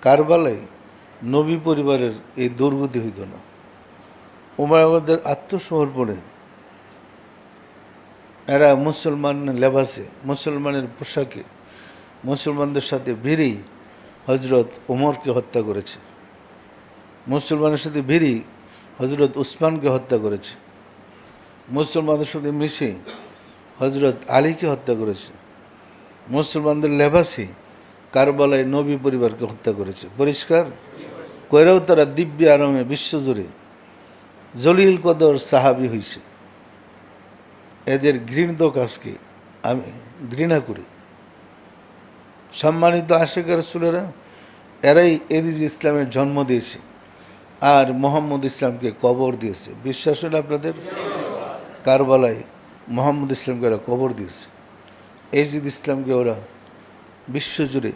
কারবালায় নবী পরিবারের এই দুর্গতি হইত না। উমাইয়াদের আত্মসমর্পণে এরা মুসলমানের লেবাসে, মুসলমানের পোশাকে, মুসলমানদের সাথে ভিড়েই হজরত ওমরকে হত্যা করেছে, মুসলমানের সাথে ভিড়েই হজরত উসমানকে হত্যা করেছে, মুসলমানদের সাথে মিশে হজরত আলীকে হত্যা করেছে, মুসলমানদের লেবাসে কারবালায় নবী পরিবারকে হত্যা করেছে। পরিষ্কার। কইরাও তারা দিব্য আরামে বিশ্বজুড়ে জলিল কদর সাহাবি হয়েছে। এদের ঘৃণিত কাজকে আমি ঘৃণা করি। সম্মানিত আশিকের রাসূলেরা, এরাই এদিজ ইসলামের জন্ম দিয়েছে আর মোহাম্মদ ইসলামকে কবর দিয়েছে। বিশ্বাস হল আপনাদের? কারবালায় মোহাম্মদ ইসলামকে ওরা কবর দিয়েছে। এজিদ ইসলামকে ওরা বিশ্বজুড়ে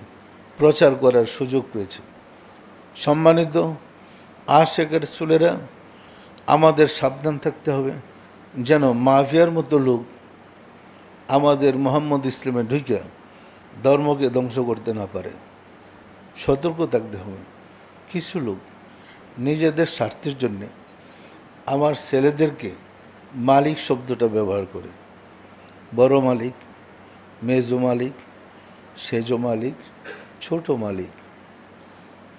প্রচার করার সুযোগ পেয়েছে। সম্মানিত আশিকের রাসূলেরা, আমাদের সাবধান থাকতে হবে যেন মাফিয়ার মতো লোক আমাদের মোহাম্মদ ইসলামে ঢুকে ধর্মকে ধ্বংস করতে না পারে। সতর্ক থাকতে হবে। কিছু লোক নিজেদের স্বার্থের জন্যে আমার ছেলেদেরকে মালিক শব্দটা ব্যবহার করে। বড় মালিক, মেজো মালিক, সেজো মালিক, ছোট মালিক।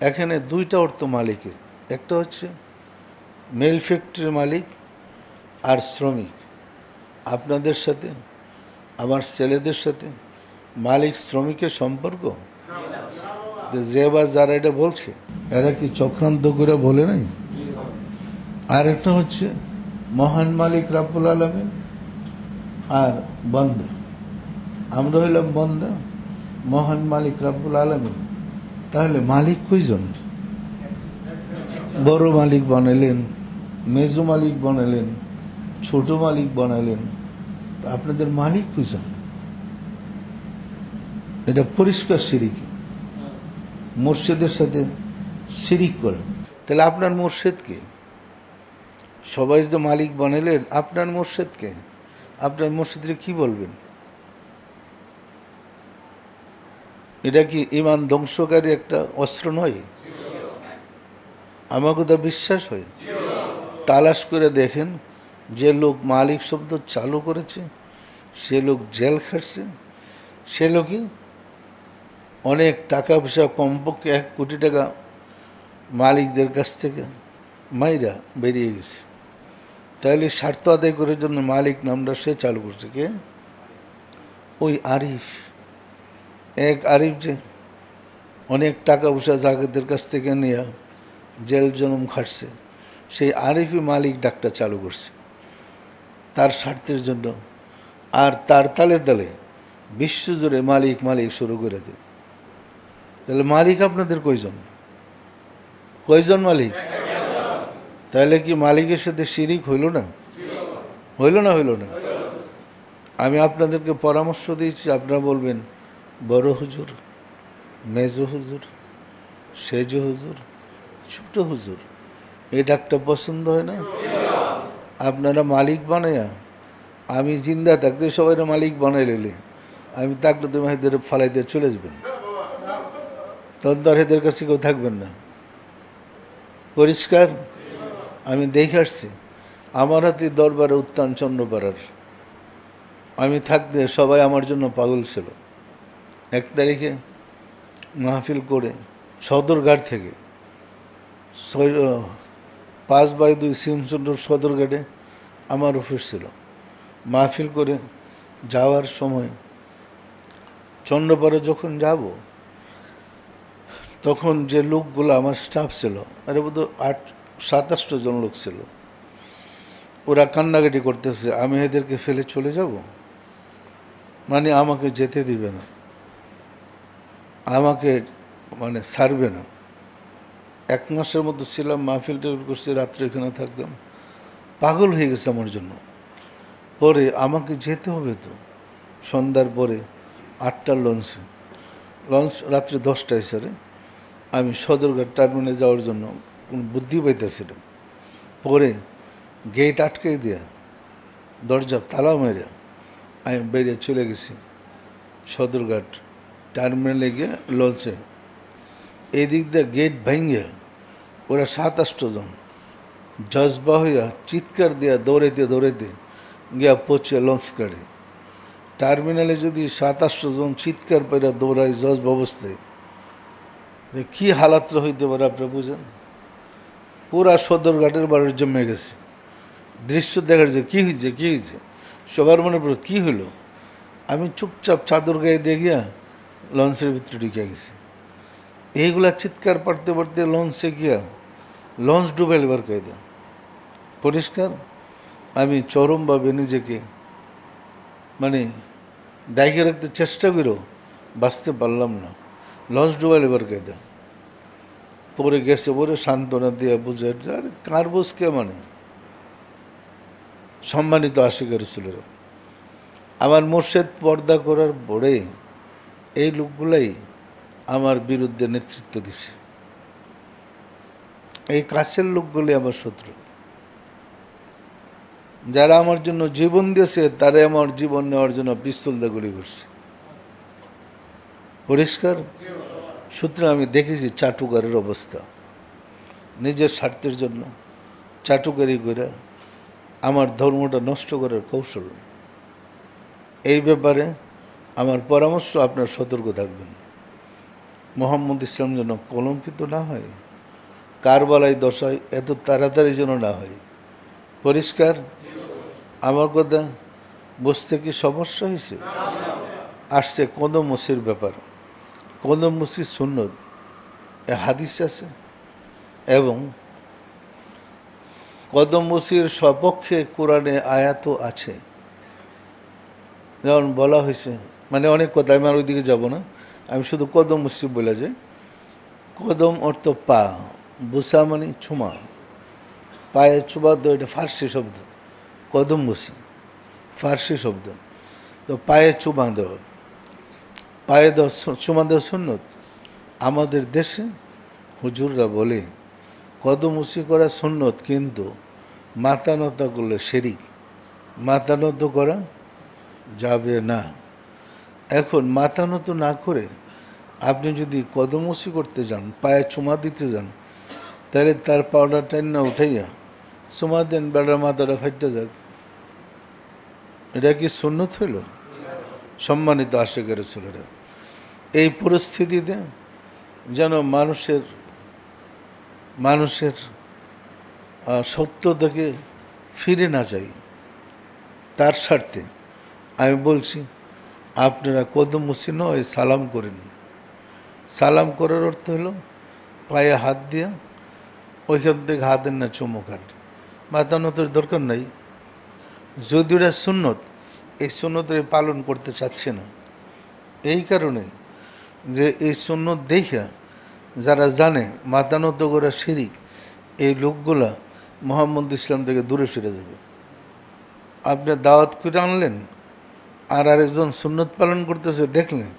এখানে দুইটা অর্থ মালিকের। একটা হচ্ছে মেল ফ্যাক্টরির মালিক আর শ্রমিক। আপনাদের সাথে আমার ছেলেদের সাথে মালিক শ্রমিকের সম্পর্ক যে বা যারা এটা বলছে এরা কি চক্রান্ত করে বলে নাই? আর একটা হচ্ছে মহান মালিক রাব্বুল আলামিন আর বান্দা। আমরা হইলাম বান্দা, মহান মালিক রাব্বুল আলামিন তাহলে মালিক কয়জন? বড় মালিক বানালেন, মেজো মালিক বানালেন, ছোট মালিক বানালেন, আপনাদের মালিক কয়জন? এটা পরিষ্কার শিরিক, মুর্শিদের সাথে শিরিক করে। তাহলে আপনার মুর্শিদকে সবাই যে মালিক বানালেন, আপনার মুর্শিদকে, আপনার মুর্শিদরে কি বলবেন? এটা কি ইমান ধ্বংসকারী একটা অস্ত্র নয়? আমার কথা বিশ্বাস হয়? তালাশ করে দেখেন, যে লোক মালিক শব্দ চালু করেছে সে লোক জেল খাটছে, সে লোকই অনেক টাকা পয়সা, কমপক্ষে 1 কোটি টাকা মালিকদের কাছ থেকে মাইরা বেরিয়ে গেছে। তাহলে স্বার্থ আদায় করার জন্য মালিক নামটা সে চালু করছে। কে? ওই আরিফ। এক আরিফ যে অনেক টাকা পয়সা জাগেদের কাছ থেকে নিয়ে জেল জনম খাটছে, সেই আরিফই মালিক ডাকটা চালু করছে তার স্বার্থের জন্য। আর তার তালে তালে বিশ্বজুড়ে মালিক মালিক শুরু করে দেয়। তাহলে মালিক আপনাদের কয়জন? কয়জন মালিক? তাহলে কি মালিকের সাথে শিরিক হইল না? হইল না? হইল না? আমি আপনাদেরকে পরামর্শ দিয়েছি, আপনারা বলবেন বড় হুজুর, মেজো হুজুর, সেজো হুজুর, ছোট হুজুর, এই ডাকটা পছন্দ হয় না? আপনারা মালিক বানায়া, আমি জিন্দা থাকতে সবাই মালিক বানাই লেলে, আমি থাকলে তুমি এদের ফালাই দিয়ে চলে যাবেন, তখন তো আর এদের কাছে কেউ থাকবেন না। পরিষ্কার? আমি দেখে আসছি, আমার হাতে দরবারে উত্তান চন্দ্রপাড়ার, আমি থাকতে সবাই আমার জন্য পাগল ছিল। 1 তারিখে মাহফিল করে সদরঘাট থেকে 5/2 সিমসুন্ডর সদরঘাটে আমার অফিস ছিল। মাহফিল করে যাওয়ার সময় চন্দ্রপাড়া যখন যাব, তখন যে লোকগুলো আমার স্টাফ ছিল, আরে বোধহয় 27 জন লোক ছিল, ওরা কান্নাকাটি করতেছে আমি এদেরকে ফেলে চলে যাব, মানে আমাকে যেতে দিবে না, আমাকে মানে ছাড়বে না। 1 মাসের মতো ছিলাম, মাহফিলটা করছি, রাত্রে এখানে থাকতাম, পাগল হয়ে গেছে আমার জন্য। পরে আমাকে যেতে হবে তো, সন্ধ্যার পরে 8টার লঞ্চ রাত্রে 10টায় স্যারে, আমি সদরঘাট টার্মিনালে যাওয়ার জন্য কোনো বুদ্ধি পাইতেছিলাম। পরে গেট আটকে দিয়া, দরজা তালা মেরে আমি বেরিয়ে চলে গেছি সদরঘাট টার্মিনালে গিয়ে লঞ্চে। এই দিক দিয়ে গেট ভেঙে ওরা 27 জন জজবা হইয়া চিৎকার দিয়া দৌড়াইতে গিয়া পৌঁছে লঞ্চ কাটে। টার্মিনালে যদি 27 জন চিৎকার পেরা দৌড়ায় জজবা অবস্থায়, কী হালাতটা হইতে পারে আপনারা বুঝেন? পুরা সদরঘাটের বাড়ির জমে গেছে। দৃশ্য দেখার যে কী হয়েছে সবার মনে পড়ে কী হইল। আমি চুপচাপ চাদর গায়ে দিয়ে গিয়া লঞ্চের ভিতরে ঢুকে গেছি। এইগুলা চিৎকার পাড়তে লঞ্চে গিয়া লঞ্চ ডুবে এবার কায়দা। পরিষ্কার? আমি চরমভাবে নিজেকে মানে ডাইকে রাখতে চেষ্টা করেও বাঁচতে পারলাম না, লঞ্চ ডুবাইল এবার কায়দা। পরে গেছে পরে সান্ত্বনা দিয়ে বুঝে, আর কার বুঝকে মানে সম্মানিত আশিক রাসূলেরা। আমার মুর্শিদ পর্দা করার পরে এই লোকগুলাই আমার বিরুদ্ধে নেতৃত্ব দিছে। এই কাছের লোকগুলি আমার শত্রু। যারা আমার জন্য জীবন দিয়েছে তারাই আমার জীবন নেওয়ার জন্য পিস্তল দিয়ে গুলি করছে। পরিষ্কার? সূত্রে আমি দেখেছি চাটুকারের অবস্থা, নিজের স্বার্থের জন্য চাটুকারি করে আমার ধর্মটা নষ্ট করার কৌশল। এই ব্যাপারে আমার পরামর্শ, আপনার সতর্ক থাকবেন, মোহাম্মদ ইসলাম যেন কলঙ্কিত না হয়, কারবালায় দশায় এত তাড়াতাড়ি যেন না হয়। পরিষ্কার? আমার কথা বুঝতে কি সমস্যা হয়েছে? আসছে কদম মুসির ব্যাপার। কদম মুসির সুন্নত এ হাদিস আছে, এবং কদম মুসির সপক্ষে কোরআনে আয়াতও আছে। যেমন বলা হয়েছে, মানে অনেক কথা, আমি আর ওইদিকে যাব না, আমি শুধু কদম মুসি বলে যাই। কদম অর্থ পা, বুসা মানে ছোঁয়া, পায়ে চুমা দেওয়া, এটা ফার্সি শব্দ। কদম বুসি ফার্সি শব্দ। তো পায়ে চুমা দেওয়া, পায়ে দেওয়া চুমা দেওয়া সুন্নত। আমাদের দেশে হুজুররা বলে কদম উসি করা সুন্নত, কিন্তু মাথা নত করলে শিরক, মাথা নত করা যাবে না। এখন মাথা নত না করে আপনি যদি কদম উসি করতে যান, পায়ে চুমা দিতে যান, তাহলে তার পাউডার টাইনা উঠাইয়া চুমা দেন, বেড়ার মাথাটা ফাইটে যাক। এটা কি সুন্নত হইল? সম্মানিত আশিকের রাসূলেরা, এই পরিস্থিতিতে যেন মানুষের সত্য থেকে ফিরে না যায়, তার স্বার্থে আমি বলছি, আপনারা কদম মুসি নয়, সালাম করেন। সালাম করার অর্থ হলো পায়ে হাত দিয়া ওইখান থেকে হাতের না চুমো খান, মাথা নতের দরকার নাই। যদি ওটা সুন্নত, এই সুন্নতের পালন করতে চাচ্ছে না, এই কারণে যে এই সুন্নত দেখা যারা জানে মাথা নত করা শিরিক, এই লোকগুলা মোহাম্মদ ইসলাম থেকে দূরে সরে যাবে। আপনি দাওয়াত করে আনলেন, আর আরেকজন সুন্নত পালন করতেছে দেখলেন,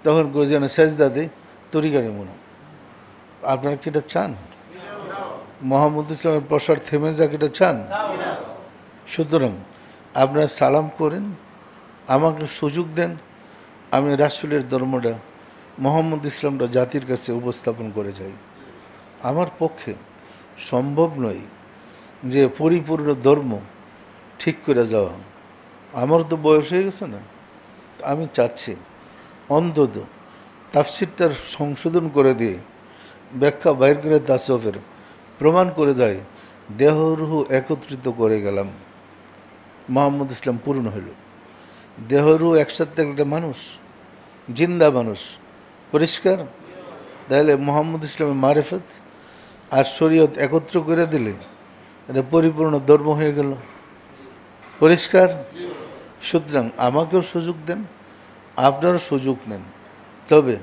তখন যেন সেজদা দেয় তরিকারে মনে। আপনারা কি এটা চান? মোহাম্মদ ইসলামের প্রসার থেমে যাক, এটা চান? সুতরাং আপনারা সালাম করেন, আমাকে সুযোগ দেন, আমি রাসূলের ধর্মটা, মোহাম্মদ ইসলামটা জাতির কাছে উপস্থাপন করে যাই। আমার পক্ষে সম্ভব নয় যে পরিপূর্ণ ধর্ম ঠিক করে যাওয়া। আমার তো বয়স হয়ে গেছে না, আমি চাচ্ছি অন্তত তাফসিরটার সংশোধন করে দিয়ে ব্যাখ্যা বাইর করে তাসফের প্রমাণ করে যায়, দেহ রুহ একত্রিত করে গেলাম, মোহাম্মদ ইসলাম পূর্ণ হইল। দেহ রুহ একসাথে একটা মানুষ, জিন্দা মানুষ, পরিষ্কার। তাহলে মোহাম্মদ ইসলামের মারিফত আর শরীয়ত একত্র করে দিলে এটা পরিপূর্ণ ধর্ম হয়ে গেল, পরিষ্কার। সুতরাং আমাকেও সুযোগ দেন, আপনারও সুযোগ নেন, তবে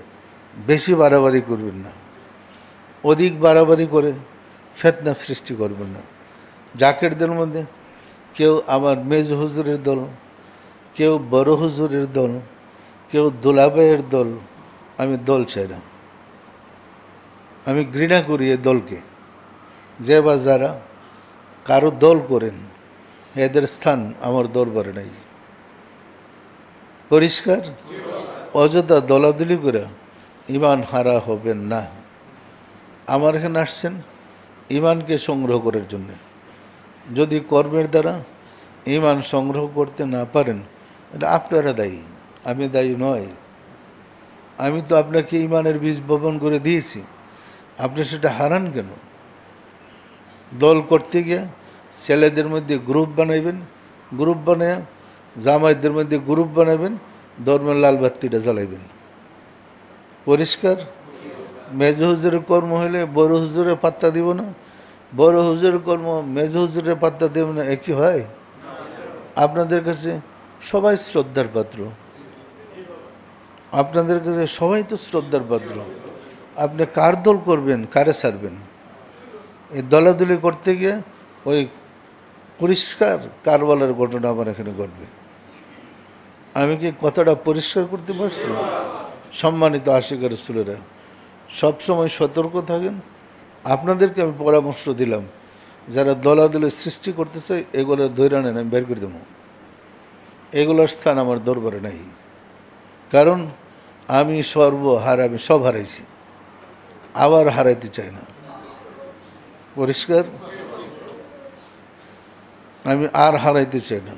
বেশি বাড়াবাড়ি করবেন না, অধিক বাড়াবাড়ি করে ফিতনা সৃষ্টি করবেন না। জাকেরদের মধ্যে কেউ আমার মেজ হুজুরের দল, কেউ বড় হুজুরের দল, কেউ দুলাভাইয়ের দল, আমি দল চাই না, আমি ঘৃণা করি এই দলকে। যে বা যারা কারো দল করেন, এদের স্থান আমার দরবারে নাই, পরিষ্কার। অযথা দলাদলি করে ইমান হারা হবেন না। আমার এখানে আসছেন ইমানকে সংগ্রহ করার জন্যে। যদি কর্মের দ্বারা ইমান সংগ্রহ করতে না পারেন, এটা আপনারা দায়ী, আমি দায়ী নয়। আমি তো আপনাকে ইমানের বীজ বপন করে দিয়েছি, আপনি সেটা হারান কেন? দল করতে গিয়ে ছেলেদের মধ্যে গ্রুপ বানাইবেন, গ্রুপ বানায় জামাইদের মধ্যে গ্রুপ বানাবেন, ধর্মের লাল বাত্তিটা জ্বালাইবেন, পরিষ্কার। মেজ হুজুরের কর্ম হইলে বড় হুজুরে পাত্তা দিব না, বড় হুজুরের কর্ম মেজ হুজুরে পাত্তা দেব না, একই হয়? আপনাদের কাছে সবাই শ্রদ্ধার পাত্র, আপনাদের কাছে সবাই তো শ্রদ্ধার পাত্র। আপনি কার দল করবেন, কারে ছাড়বেন? এই দলাদলি করতে গিয়ে ওই পরিষ্কার কারবালার ঘটনা আমার এখানে ঘটবে। আমি কি কথাটা পরিষ্কার করতে পারছি? সম্মানিত আশিকের রাসূলেরা, সবসময় সতর্ক থাকেন। আপনাদেরকে আমি পরামর্শ দিলাম, যারা দলাদলি সৃষ্টি করতে চায় এগুলো ধৈর্য নেন, আমি বের করে দেবো। এগুলোর স্থান আমার দরবারে নাই, কারণ আমি আমি সব হারাইছি, আবার হারাইতে চাই না, পরিষ্কার। আমি আর হারাইতে চাই না।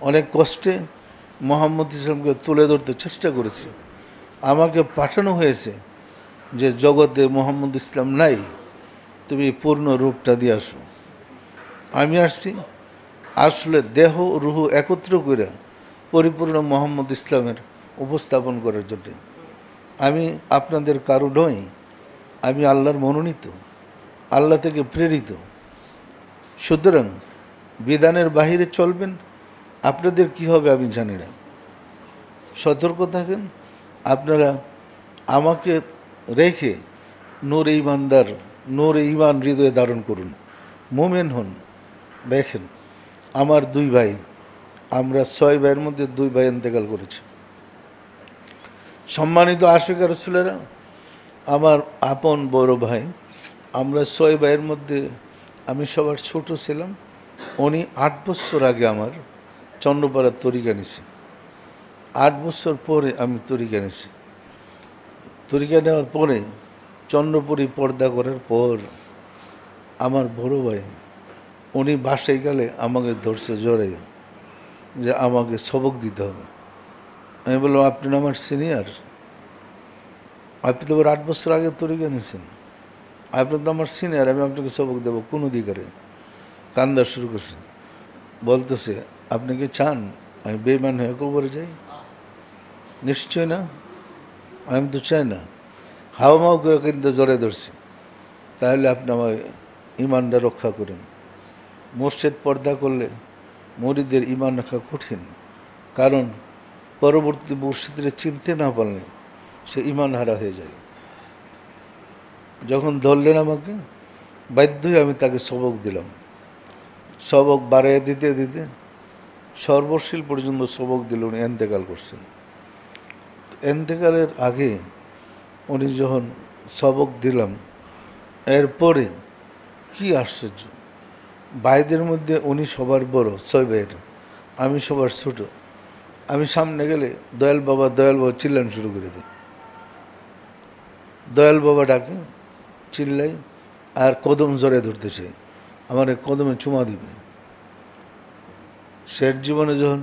অনেক কষ্টে মোহাম্মদ ইসলামকে তুলে ধরতে চেষ্টা করেছি, আমাকে পাঠানো হয়েছে যে জগতে মোহাম্মদ ইসলাম নাই, তুমি পূর্ণ রূপটা দিয়ে আসো। আমি আসছি আসলে দেহ রুহ একত্র করে পরিপূর্ণ মোহাম্মদ ইসলামের উপস্থাপন করার জন্য। আমি আপনাদের কারো নই, আমি আল্লাহর মনোনীত, আল্লাহ থেকে প্রেরিত। সুতরাং বিধানের বাহিরে চলবেন, আপনাদের কি হবে আমি জানি না। সতর্ক থাকেন। আপনারা আমাকে রেখে নূরে ইমানদার, নূরে ইমান হৃদয়ে ধারণ করুন, মোমেন হন। দেখেন, আমার দুই ভাই, আমরা 6 ভাইয়ের মধ্যে 2 ভাই ইন্তেকাল করেছে। সম্মানিত আশিক রাসূলেরা, আমার আপন বড় ভাই, আমরা 6 ভাইয়ের মধ্যে আমি সবার ছোট ছিলাম। উনি 8 বছর আগে আমার চন্দ্রপাড়ার তরিকা নিছি। 8 বছর পরে আমি তরিকা নিছি। তরিকা নেওয়ার পরে চন্দ্রপুরী পর্দা করার পর আমার বড় ভাই উনি বাসায় গেলে আমাকে ধরছে জড়াই, যে আমাকে সবক দিতে হবে। আমি বললাম, আপনি না আমার সিনিয়র, আপনি তো 8 বছর আগে তরিকা নিয়েছেন, আপনি তো আমার সিনিয়র, আমি আপনাকে সবক দেবো কোন অধিকারে? কান্দা শুরু করছে, বলতেছে, আপনি কি চান আমি বেঈমান হয়ে কবরে যাই? নিশ্চয় না, আমি তো চাই না। হাওমাও করে কিন্তু জড়ে ধরছি, তাহলে আপনি আমার ইমানটা রক্ষা করেন। মসজিদ পর্দা করলে মুরিদের ইমান রাখা কঠিন, কারণ পরবর্তী মসজিদের চিনতে না পারলে সে ইমান হারা হয়ে যায়। যখন ধরলেন আমাকে, বাধ্য হয়ে আমি তাকে সবক দিলাম। সবক বাড়াইয়া দিতে দিতে সর্বশীল পর্যন্ত সবক দিল। উনি এন্তেকাল করছেন। এন্তেকালের আগে উনি যখন সবক দিলাম, এরপরে কি আশ্চর্য, ভাইদের মধ্যে উনি সবার বড়, 6 ভাইয়ের, আমি সবার ছোট। আমি সামনে গেলে দয়াল বাবা চিল্লান শুরু করে দিই। দয়াল বাবা ডাকে, চিল্লাই, আর কদম জড়ে ধরতেছে, আমার কদমে চুমা দিবে। শেষ জীবনে যখন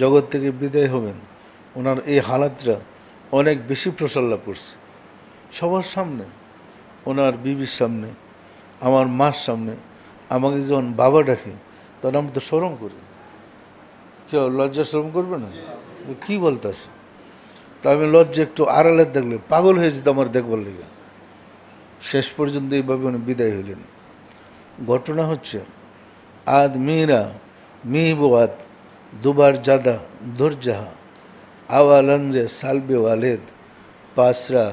জগৎ থেকে বিদায় হবেন, ওনার এই হালাতটা অনেক বেশি প্রসার লাভ করছে। সবার সামনে, ওনার বিবির সামনে, আমার মার সামনে আমাকে যখন বাবা ডাকে, তখন আমি তো শরম করি। কেউ লজ্জা শরম করবে না? কি বলতেছে? তা আমি লজ্জা একটু আড়ালে দেখলে পাগল হয়ে যেত আমার দেখবার লেগে। শেষ পর্যন্ত এইভাবে উনি বিদায় হইলেন। ঘটনা হচ্ছে, আদ মীরা মিহবাদ দুবার জাদা ধৈর্যাহা আওয়ালঞ্জে সালবে ওয়ালেদ পাসরা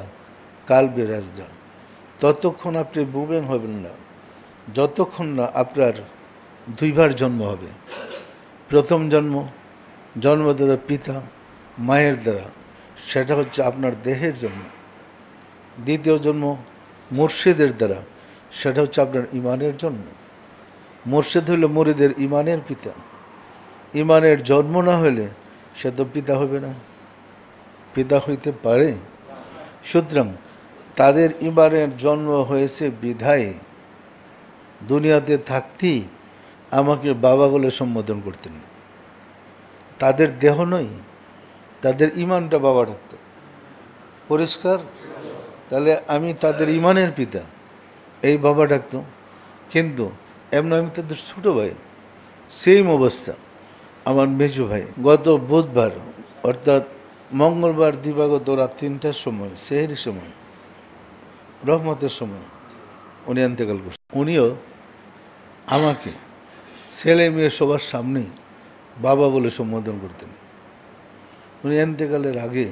কালবে রাজদা। ততক্ষণ আপনি বুবেন হবেন না যতক্ষণ না আপনার 2 বার জন্ম হবে। প্রথম জন্ম জন্মদাতা পিতা মায়ের দ্বারা, সেটা হচ্ছে আপনার দেহের জন্ম। দ্বিতীয় জন্ম মুর্শিদের দ্বারা, সেটা হচ্ছে আপনার ইমানের জন্ম। মুর্শিদ হইল মুরিদের ইমানের পিতা। ইমানের জন্ম না হলে সে তো পিতা হবে না, পিতা হইতে পারে? সুতরাং তাদের ইমানের জন্ম হয়েছে বিধায় দুনিয়াতে থাকতেই আমাকে বাবা বলে সম্বোধন করতেন। তাদের দেহ নয়, তাদের ইমানটা বাবা ডাকত। পরিষ্কার? তাহলে আমি তাদের ইমানের পিতা, এই বাবা ডাকত। কিন্তু এমন আমি তাদের ছোটো ভাই। সেম অবস্থা আমার মেজো ভাই। গত বুধবার অর্থাৎ মঙ্গলবার দিবাগত রাত 3টার সময়, সেহরির সময়, রহমতের সময় উনি ইন্তেকাল করছেন। উনিও আমাকে ছেলে মেয়ে সবার সামনেই বাবা বলে সম্বোধন করতেন। উনি ইন্তেকালের আগে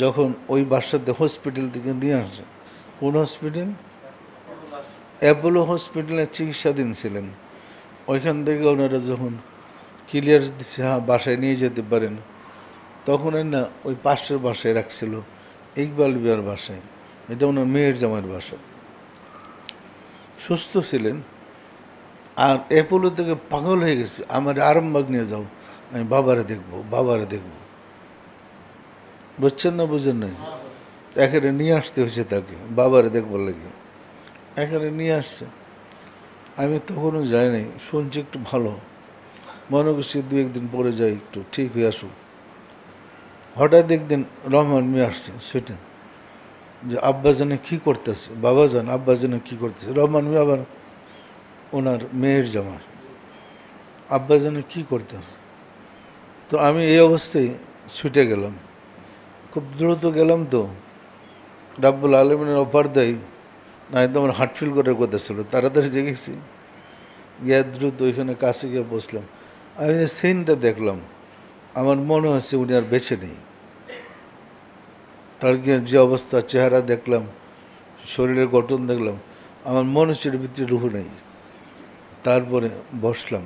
যখন ওই বাসাতে হসপিটাল থেকে নিয়ে আসে, কোন হসপিটাল? অ্যাপোলো হসপিটালে চিকিৎসাধীন ছিলেন। ওইখান থেকে ওনারা যখন ক্লিয়ার দিচ্ছে, হ্যাঁ বাসায় নিয়ে যেতে পারেন, তখন না ওই পাশের বাসায় রাখছিল, ইকবাল বিয়ার বাসায়। এটা ওনার মেয়ের জামাইয়ের বাসা। সুস্থ ছিলেন, আর অ্যাপোলো থেকে পাগল হয়ে গেছে, আমার আরামবাগ নিয়ে যাও, আমি বাবারে দেখবো, বাবারে দেখবো। বুঝছেন না? বুঝেন নাই? এখানে নিয়ে আসতে হয়েছে তাকে, বাবারে দেখবার লাগে। এখানে নিয়ে আসছে, আমি তখনও যাই নাই, শুনছি একটু ভালো, মনে করছি 2-1 দিন পরে যাই, একটু ঠিক হয়ে আসুক। হঠাৎ একদিন রহমান মিয়া আসছে সেটা, যে আব্বাজানে কী করতেছে, বাবাজান আব্বাজানে কী করতেছে। রহমান মিয়া আবার ওনার মেয়ের জামাই, আব্বাজানে কী করতেছে। তো আমি এই অবস্থায় ছুটে গেলাম, খুব দ্রুত গেলাম। তো রাব্বুল আলমিনের অফার দেয় না, একদম আমার হার্ট ফিল করার কথা ছিল, তাড়াতাড়ি জেগেছি, গিয়ে দ্রুত ওইখানে কাছে গিয়ে বসলাম। আমি যে সিনটা দেখলাম, আমার মনে হচ্ছে উনি আর বেঁচে নেই। তার গিয়ে যে অবস্থা, চেহারা দেখলাম, শরীরের গঠন দেখলাম, আমার মনুষ্যের ভিতরে রুহ নেই। তারপরে বসলাম,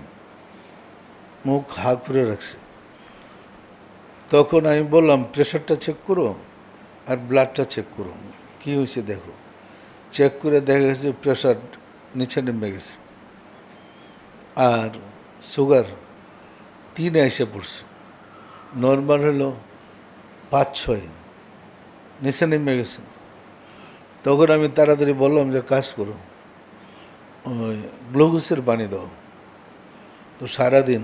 মুখ হা করে রাখছে। তখন আমি বললাম, প্রেশারটা চেক করো আর ব্লাডটা চেক করো, কী হয়েছে দেখো। চেক করে দেখা গেছে প্রেশার নিচে নেমে গেছে, আর সুগার 3 এসে পড়ছে। নর্মাল হলো 5-6, নিচে নেমে গেছে। তখন আমি তাড়াতাড়ি বললাম যে কাজ করো, ওই গ্লুকোজের পানি দাও। তো সারাদিন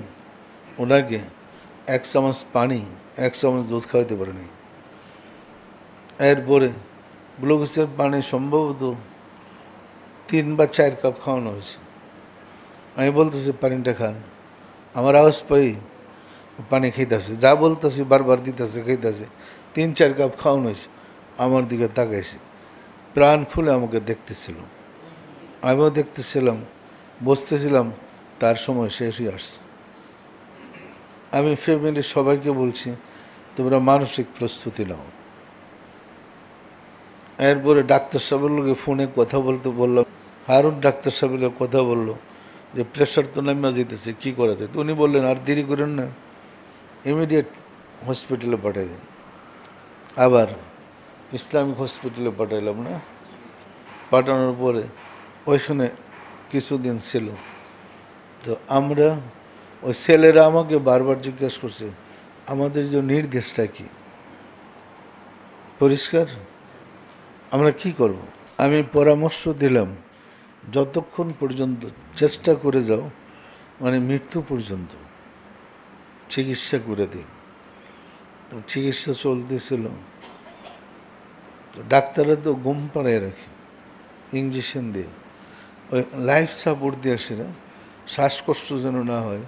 ওনাকে 1 চামচ পানি 1 চামচ দুধ খাওয়াতে পারেনি। এরপরে গ্লুকোজের পানি সম্ভবত 3 বা 4 কাপ খাওয়ানো হয়েছে। আমি বলতেছি পানিটা খান, আমার আওয়াজ পাই পানি খাইতেছে, যা বলতেছি বারবার দিতেছে, খাইতেছে। 3-4 কাপ খাওয়ানো হয়েছে। আমার দিকে তাকাইছে, প্রাণ খুলে আমাকে দেখতেছিল, আমিও দেখতেছিলাম, বসতেছিলাম। তার সময় শেষ হয়ে আসছে। আমি ফ্যামিলির সবাইকে বলছি, তোমরা মানসিক প্রস্তুতি নাও। এরপরে ডাক্তার সাহেবের লোকে ফোনে কথা বলতে বললাম, হারুন ডাক্তার সাহেবের কথা বললো যে প্রেশার তো নামিয়া যেতেছে, কী করা যায়। তো উনি বললেন, আর দেরি করেন না, ইমিডিয়েট হসপিটালে পাঠিয়ে দেন। আবার ইসলামিক হসপিটালে পাঠাইলাম না। পাঠানোর পরে ওইখানে কিছুদিন ছিল। তো আমরা, ওই ছেলেরা আমাকে বারবার জিজ্ঞেস করছে, আমাদের যে নির্দেশটা কি, পরিষ্কার, আমরা কি করব। আমি পরামর্শ দিলাম, যতক্ষণ পর্যন্ত চেষ্টা করে যাও, মানে মৃত্যু পর্যন্ত চিকিৎসা করে দিই। তো চিকিৎসা চলতেছিল। তো ডাক্তাররা তো ঘুম পাড়ায় রাখে ইঞ্জেকশন দিয়ে, ওই লাইফ সাপোর্ট দিয়ে আসে, শ্বাসকষ্ট যেন না হয়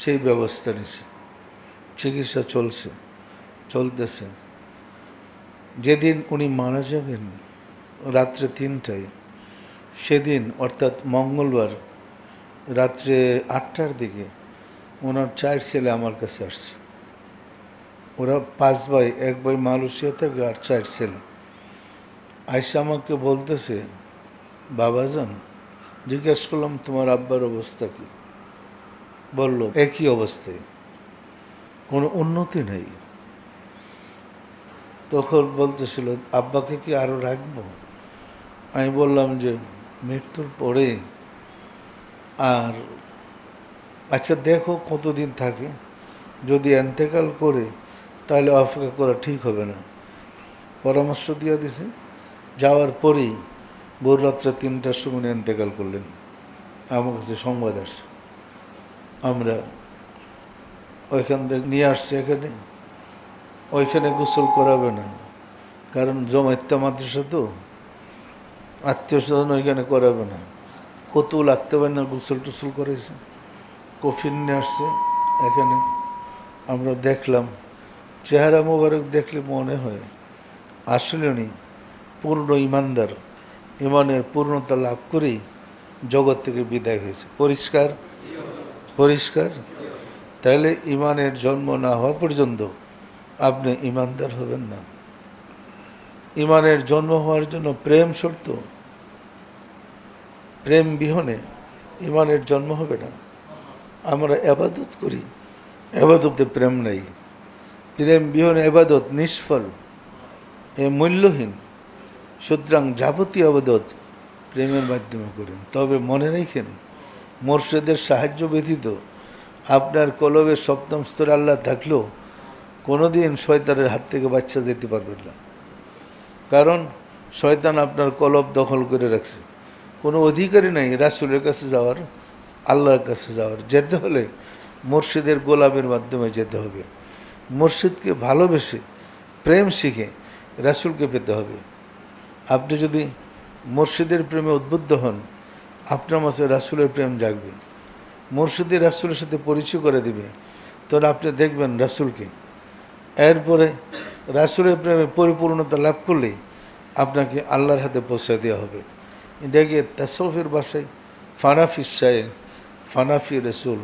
সেই ব্যবস্থা নিছে। চিকিৎসা চলতেছে। যেদিন উনি মারা যাবেন রাত্রে 3টায়, সেদিন অর্থাৎ মঙ্গলবার রাত্রে 8টার দিকে ওনার 4 ছেলে আমার কাছে আসছে। ওরা 5 ভাই, 1 ভাই মালয়েশিয়া থেকে, আর 4 ছেলে। আইসা আমাকে বলতেছে, বাবাজান, জিজ্ঞেস করলাম তোমার আব্বার অবস্থা কি, বলল একই অবস্থায়, কোনো উন্নতি নেই। তখন বলতেছিল, আব্বাকে কি আরও রাখবো। আমি বললাম যে মৃত্যুর পরে আর, আচ্ছা দেখো কতদিন থাকে, যদি এন্তেকাল করে তাহলে অপেক্ষা করা ঠিক হবে না। পরামর্শ দিয়ে দিছে। যাওয়ার পরেই ভোর রাত্রে 3টার সময় এন্তেকাল করলেন। আমার কাছে সংবাদ আসছে। আমরা ওইখান থেকে নিয়ে আসছি এখানে। ওইখানে গোসল করাবে না, কারণ জমাইত্যা মাদ্রাসা তো, আত্মীয় স্বজন ওইখানে করাবে না। কত লাগতে পারে না, গোসল টোসল করেছে, কফিন নিয়ে আসছে এখানে। আমরা দেখলাম, চেহারা মোবারক দেখলে মনে হয় আসলে উনি পূর্ণ ইমানদার, ইমানের পূর্ণতা লাভ করেই জগৎ থেকে বিদায় হয়েছে। পরিষ্কার পরিষ্কার। তাহলে ইমানের জন্ম না হওয়া পর্যন্ত আপনি ইমানদার হবেন না। ইমানের জন্ম হওয়ার জন্য প্রেম শর্ত, প্রেম বিহনে ইমানের জন্ম হবে না। আমরা এবাদত করি, এবাদতে প্রেম নেই, প্রেম বিহনে এবাদত নিষ্ফল, এ মূল্যহীন। সুতরাং যাবতীয় আবাদত প্রেমের মাধ্যমে করেন। তবে মনে রাখেন, মোর্শেদের সাহায্য ব্যতীত আপনার কলবের 7ম স্তরে আল্লাহ থাকলেও কোনোদিন শয়তানের হাত থেকে বাচ্চা যেতে পারবেন না। কারণ শয়তান আপনার কলব দখল করে রাখছে। কোনো অধিকারই নাই রাসূলের কাছে যাওয়ার, আল্লাহর কাছে যাওয়ার। যেতে হলে মুর্শিদের গোলামের মাধ্যমে যেতে হবে। মুর্শিদকে ভালোবেসে প্রেম শিখে রাসূলকে পেতে হবে। আপনি যদি মুর্শিদের প্রেমে উদ্বুদ্ধ হন, আপনার মাঝে রাসূলের প্রেম জাগবে। মুর্শিদের রাসূলের সাথে পরিচয় করে দিবে, তখন আপনি দেখবেন রাসূলকে। এরপরে রাসূলের প্রেমে পরিপূর্ণতা লাভ করলেই আপনাকে আল্লাহর হাতে পৌঁছে দেওয়া হবে। এটাকে তাসawwুফের ভাষায় ফানাফি শাইখ, ফানাফি রসুল,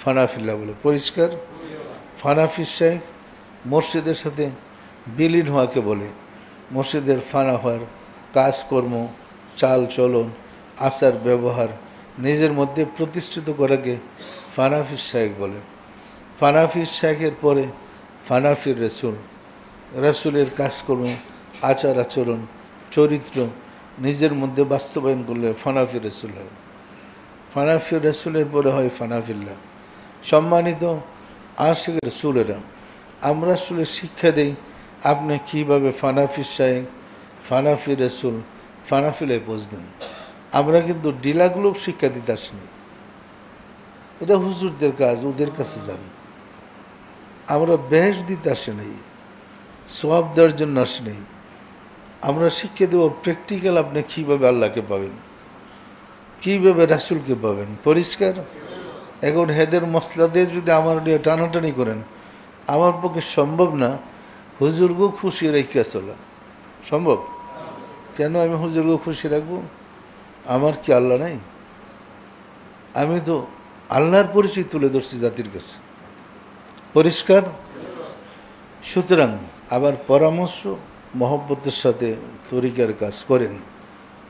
ফানাফিল্লাহ বলে। পরিষ্কার। ফানাফি শাইখ মসজিদের সাথে বিলীন হওয়াকে বলে, মসজিদের ফানা হওয়ার কাজকর্ম, চাল চলন, আচার ব্যবহার নিজের মধ্যে প্রতিষ্ঠিত করাকে ফানাফির শায়েখ বলে। ফানাফির শায়েখের পরে ফানাফির রসুল, রসুলের কাজকর্ম, আচার আচরণ, চরিত্র নিজের মধ্যে বাস্তবায়ন করলে ফানাফির রসুল হয়। ফানাফির রসুলের পরে হয় ফানাফিল্লাহ। সম্মানিত আশিক রসুলেরা, আমরা আসলে শিক্ষা দেই আপনি কীভাবে ফানাফির শায়েখ, ফানাফি রসুল, ফানাফিলায় বসবেন। আমরা কিন্তু ডিলাগুলো শিক্ষা দিতে আসিনি, এটা হুজুরদের কাজ, ওদের কাছে যান। আমরা বেহেশ দিতে আসি নাই, সওয়াব দেওয়ার জন্য আসি নাই। আমরা শিক্ষা দেব প্র্যাকটিক্যাল আপনি কীভাবে আল্লাহকে পাবেন, কীভাবে রাসূলকে পাবেন। পরিষ্কার? এখন হেদের মশলা দিয়ে যদি আমার নিয়ে টানাটানি করেন, আমার পক্ষে সম্ভব না হুজুরকেও খুশি রেখে চলা। সম্ভব? কেন আমি হুজুরকেও খুশি রাখবো? আমার কি আল্লাহ নাই? আমি তো আল্লাহর পরিচয় তুলে ধরছি জাতির কাছে। পরিষ্কার? সুতরাং আবার পরামর্শ মহব্বতের সাথে তরিকার কাজ করেন,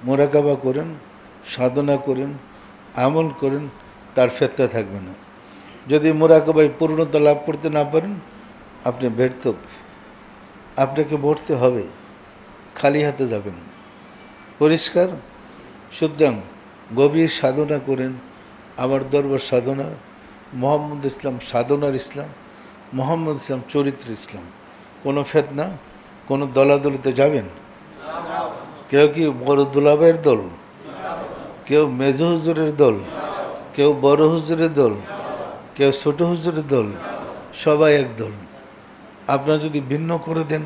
মোরাকাবা করেন, সাধনা করেন, আমল করেন, তার ফেতনা থাকবে না। যদি মোরাকাবায় পূর্ণতা লাভ করতে না পারেন, আপনি ব্যর্থ। আপনাকে মরতে হবে, খালি হাতে যাবেন। পরিষ্কার? সুতরাং গভীর সাধনা করেন। আমার দরবার সাধনার, মোহাম্মদ ইসলাম সাধনার ইসলাম, মোহাম্মদ ইসলাম চরিত্র ইসলাম। কোনো ফেতনা, কোনো দলাদলিতে যাবেন? কেউ কি বড় দুলাভাইয়ের দল, কেউ মেজো হুজুরের দল, কেউ বড় হুজুরের দল, কেউ ছোট হুজুরের দল, সবাই এক দল। আপনারা যদি ভিন্ন করে দেন,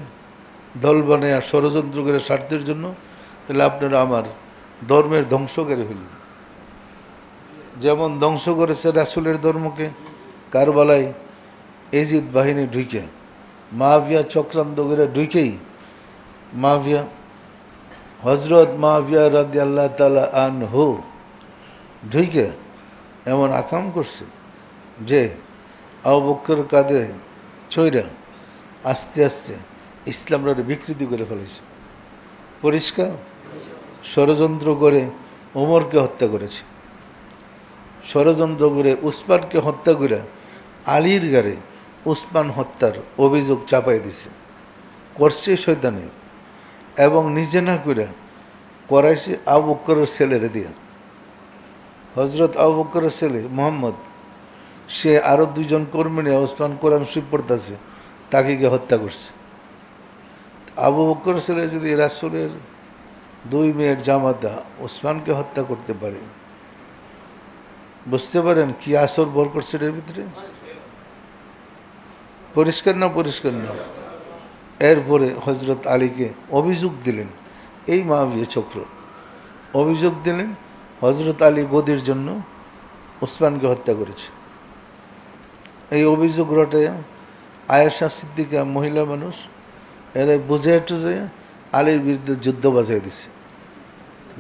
দল বানায় ষড়যন্ত্র করে স্বার্থের জন্য, তাহলে আপনারা আমার ধর্মের ধ্বংসকারী হইলেন। যেমন ধ্বংস করেছে রাসূলের ধর্মকে কারবালায় এজিদ বাহিনী ঢুকে, মাহবিয়া চক্রান্ত করে ঢুকেই মাহবিয়া, হজরত মাহবিয়া রাদিয়াল্লাহু তাআলা আনহু ঢুকে এমন আকাম করছে যে আবু বকর কাঁধে চইরা আস্তে আস্তে ইসলামরা বিকৃতি করে ফেলেছে। পরিষ্কার? ষড়যন্ত্র করে ওমরকে হত্যা করেছে, ষড়যন্ত্র করে উসমানকে হত্যা করে আলীর গাড়ে উসমান হত্যার অভিযোগ চাপাই দিছে। করছে শয়তানে, এবং নিজে না করে করাইছে আবু বকরের ছেলেরে দিয়ে। হজরত আবু বকরের ছেলে মোহাম্মদ, সে আরও দুইজন কর্মী নিয়ে ওসমান কোরআন শরীফ পড়তেছে, তাকে গিয়ে হত্যা করছে। আবু বকরের ছেলে যদি রাসূলের 2 মেয়ের জামাতা ওসমানকে হত্যা করতে পারে, বুঝতে পারেন কি আসর বর করছে এর ভিতরে? পরিষ্কার না? পরিষ্কার না? এরপরে হজরত আলীকে অভিযোগ দিলেন, এই মাহবিয়া চক্র অভিযোগ দিলেন হজরত আলী গদির জন্য ওসমানকে হত্যা করেছে। এই অভিযোগ রটে আয়েশা সিদ্দিকা, মহিলা মানুষ, এরা বুঝে টুঝে আলীর বিরুদ্ধে যুদ্ধ বাজাই দিছে।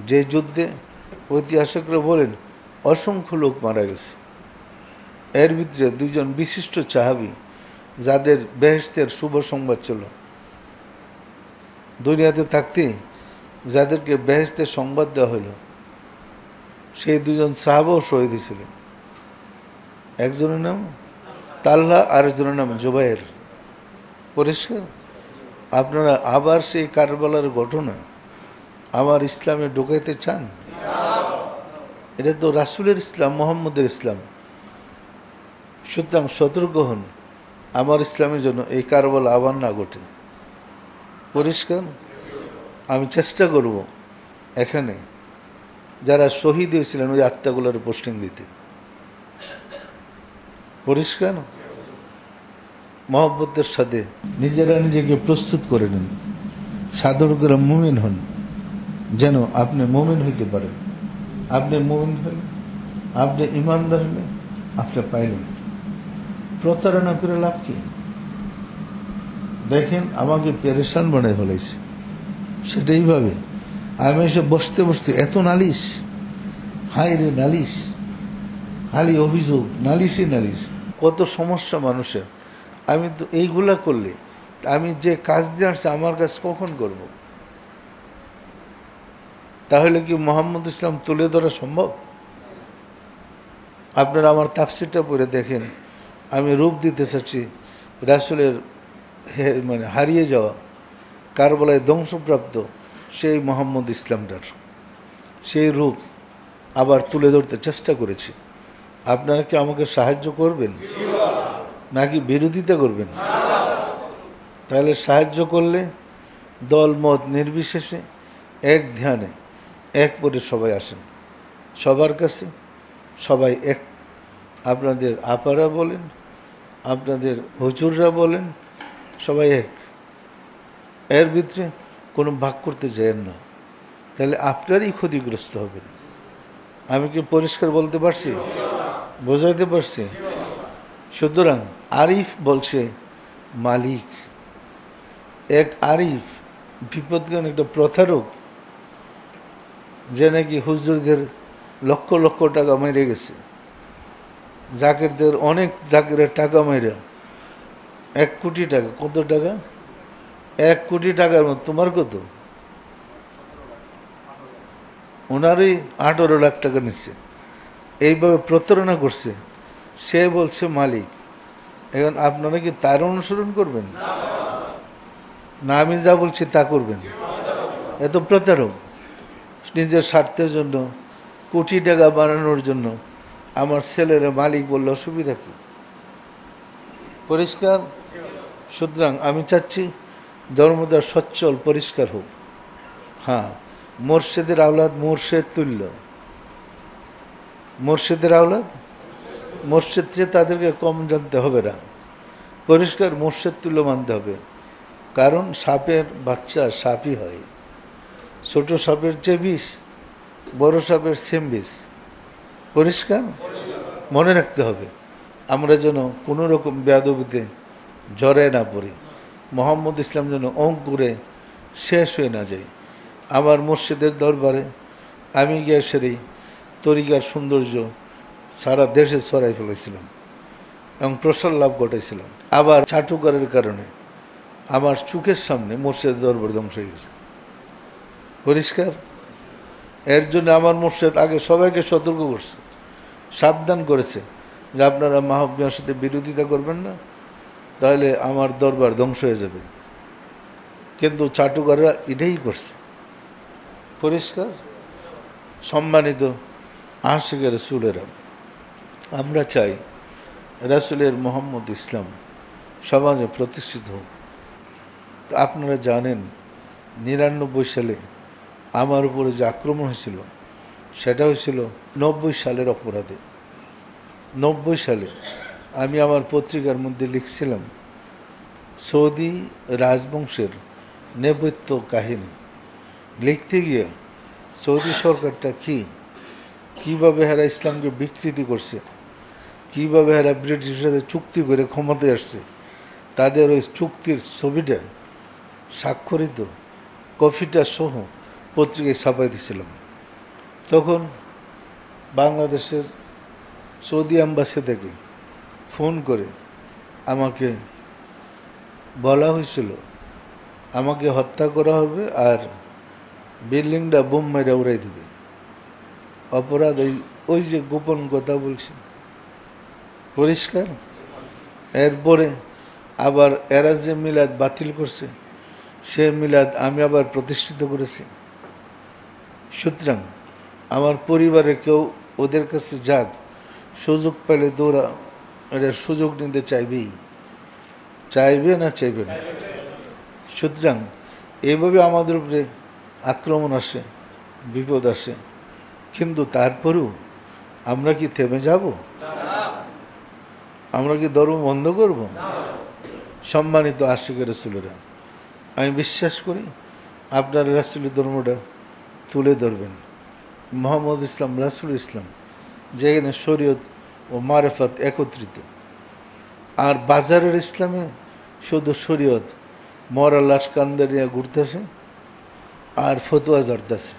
যে যুদ্ধে ঐতিহাসিকরা বলেন অসংখ্য লোক মারা গেছে। এর ভিতরে 2 জন বিশিষ্ট সাহাবী, যাদের বেহেশতের শুভ সংবাদ ছিল, দুনিয়াতে থাকতে যাদেরকে বেহেশতের সংবাদ দেওয়া হইল, সেই 2 জন সাহাবাও শহীদ হয়েছিলেন। একজনের নাম তালহা, আরেকজনের নাম জুবায়ের। পরিষ্কার? আপনারা আবার সেই কারবালার ঘটনা আমার ইসলামে ঢুকাইতে চান? এটা তো রাসূলের ইসলাম, মুহাম্মদের ইসলাম। সুতরাং সতর্ক হন, আমার ইসলামের জন্য এই কারবালা আবার না ঘটে। পরিষ্কার? আমি চেষ্টা করব এখানে যারা শহীদ হয়েছিলেন ওই আত্মাগুলোর পোস্টিং দিতে। পরিষ্কার? মহব্বতের সাথে নিজেরা নিজেকে প্রস্তুত করে নিন, সাদর করে মুমিন হন, যেন আপনি মুমিন হইতে পারেন। আপনি মুমিন হলেন, আপনি ইমানদার হলেন, আপনি পাইলেন। প্রতারণা করে লাভ কি? দেখেন আমাকে পেরেশান বানায় ফেলাইছে, সেটাই ভাবে আমি এসে বসতে বসতে এত নালিশ, হায় রে নালিশ, খালি অভিযোগ, নালিশই নালিশ, কত সমস্যা মানুষের। আমি তো এইগুলা করলে আমি যে কাজ দিয়ে আসছি আমার কাজ কখন করব? তাহলে কি মোহাম্মদ ইসলাম তুলে ধরা সম্ভব? আপনারা আমার তাফসিরটা পড়ে দেখেন, আমি রূপ দিতে চাচ্ছি রাসূলের মানে হারিয়ে যাওয়া, কারবালায় ধ্বংসপ্রাপ্ত সেই মোহাম্মদ ইসলামটার সেই রূপ আবার তুলে ধরতে চেষ্টা করেছি। আপনারা কি আমাকে সাহায্য করবেন নাকি বিরোধিতা করবেন? তাহলে সাহায্য করলে দল মত নির্বিশেষে এক ধ্যানে এক পরে সবাই আসেন, সবার কাছে সবাই এক। আপনাদের আপারা বলেন, আপনাদের হুজুররা বলেন, সবাই এক। এর ভিতরে কোনো ভাগ করতে যায়েন না, তাহলে আপনারই ক্ষতিগ্রস্ত হবেন। আমি কি পরিষ্কার বলতে পারছি, বোঝাইতে পারছি? সুতরাং আরিফ বলছে মালিক, এক আরিফ বিপদগান একটা প্রতারক, যে নাকি হুজুরদের লক্ষ লক্ষ টাকা মেরে গেছে, জাকিরদের অনেক জাকিরের টাকা মেরে 1 কোটি টাকা। কত টাকা? 1 কোটি টাকার মতো। তোমার কত? ওনারই 18 লাখ টাকা নিচ্ছে। এইভাবে প্রতারণা করছে, সে বলছে মালিক। এখন আপনারা কি তার অনুসরণ করবেন না আমি যা বলছি তা করবেন? এত প্রতারক, নিজের স্বার্থের জন্য, কোটি টাকা বানানোর জন্য আমার ছেলেরা মালিক বললে অসুবিধা কি? পরিষ্কার? সুতরাং আমি চাচ্ছি ধর্মদার সচ্ছল পরিষ্কার হোক। হ্যাঁ, মোর্শেদের আওলাদ মোর্শেদ তুল্য, মোর্শেদের আওলাদ মোর্শেদ চেয়ে তাদেরকে কম জানতে হবে না, পরিষ্কার মোর্শেদ তুল্য মানতে হবে। কারণ সাপের বাচ্চা সাপই হয়, ছোট সাপের চেয়ে বিষ, বড় সাপের সেম বিষ। পরিষ্কার মনে রাখতে হবে, আমরা যেন কোনো রকম বেয়াদবিতে জড়ায় না পড়ি, মোহাম্মদ ইসলাম যেন অঙ্কুরে শেষ হয়ে না যায়। আমার মসজিদের দরবারে আমি গিয়ে সেরেই তরিকার সৌন্দর্য সারা দেশে ছড়াই ফেলেছিলাম এবং প্রসার লাভ ঘটাইছিলাম। আবার চাটুকারের কারণে আমার চোখের সামনে মসজিদের দরবার ধ্বংস হয়ে গেছে। পরিষ্কার? এর জন্য আমার মুর্শিদ আগে সবাইকে সতর্ক করছে, সাবধান করেছে যে আপনারা মাহবুবের সাথে বিরোধিতা করবেন না, তাহলে আমার দরবার ধ্বংস হয়ে যাবে। কিন্তু চাটুকাররা এটাই করছে। পরিষ্কার? সম্মানিত আশিকে রাসূলেরা, আমরা চাই রাসূলের মোহাম্মদ ইসলাম সমাজে প্রতিষ্ঠিত হোক। তো আপনারা জানেন 99 সালে আমার উপরে যে আক্রমণ হয়েছিল সেটা হয়েছিল 90 সালের অপরাধে। 90 সালে আমি আমার পত্রিকার মধ্যে লিখছিলাম সৌদি রাজবংশের নেপথ্য কাহিনী। লিখতে গিয়ে সৌদি সরকারটা কীভাবে এরা ইসলামকে বিকৃতি করছে, কীভাবে এরা ব্রিটিশের সাথে চুক্তি করে ক্ষমতায় আসছে, তাদের ওই চুক্তির ছবিটা স্বাক্ষরিত কপিটা সহ পত্রিকায় ছাপাই দিয়েছিলাম। তখন বাংলাদেশের সৌদি অ্যাম্বাসি থেকে ফোন করে আমাকে বলা হয়েছিল আমাকে হত্যা করা হবে আর বিল্ডিংটা বোম মেরে উড়াই দেবে। অপরাধ ওই যে গোপন কথা বলছি। পরিষ্কার? এরপরে আবার এরা যে মিলাদ বাতিল করছে সে মিলাদ আমি আবার প্রতিষ্ঠিত করেছি। সুতরাং আমার পরিবারে কেউ ওদের কাছে যাক, সুযোগ পেলে তোরা এটার সুযোগ নিতে চাইবে না চাইবে না। সুতরাং এইভাবে আমাদের উপরে আক্রমণ আসে, বিপদ আসে, কিন্তু তারপরেও আমরা কি থেমে যাব? আমরা কি ধর্ম বন্ধ করব? সম্মানিত আশিকে রাসূলেরা, আমি বিশ্বাস করি আপনারা রাসূলের ধর্মটা তুলে ধরবেন। মোহাম্মদ ইসলাম রাসূল ইসলাম, যেখানে শরীয়ত ও মারেফাত একত্রিত। আর বাজারের ইসলামে শুধু শরীয়ত মরা লাশ কান্দে নিয়ে ঘুরতেছে আর ফতোয়া ঝাড়তেছে।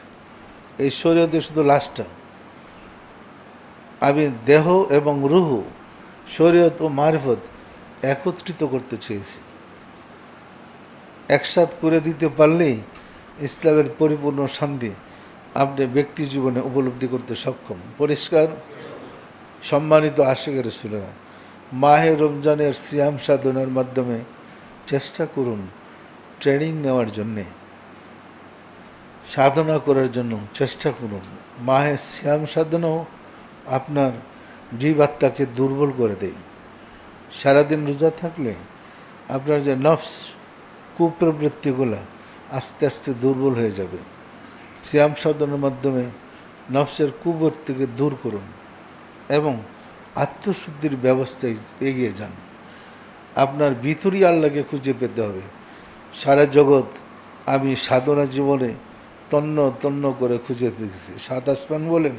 এই শরীয়তে শুধু লাশটা। আমি দেহ এবং রুহ, শরীয়ত ও মারিফত একত্রিত করতে চেয়েছি। একসাথ করে দিতে পারলেই ইসলামের পরিপূর্ণ শান্তি আপনি ব্যক্তি জীবনে উপলব্ধি করতে সক্ষম। পরিষ্কার? সম্মানিত আশিক রাসূলেরা, মাহে রমজানের সিয়াম সাধনার মাধ্যমে চেষ্টা করুন ট্রেনিং নেওয়ার জন্যে, সাধনা করার জন্য চেষ্টা করুন। মাহে সিয়াম সাধনাও আপনার জীবাত্মাকে দুর্বল করে দেয়। সারাদিন রোজা থাকলে আপনার যে নফস কুপ্রবৃত্তিগুলো আস্তে আস্তে দুর্বল হয়ে যাবে। সিয়াম সাধনার মাধ্যমে নফসের কুবৃত্তিকে দূর করুন এবং আত্মশুদ্ধির ব্যবস্থায় এগিয়ে যান। আপনার ভিতরই আল্লাহকে খুঁজে পেতে হবে। সারা জগৎ আমি সাধনা জীবনে তন্ন তন্ন করে খুঁজে দেখেছি। সাত আসমান বলেন,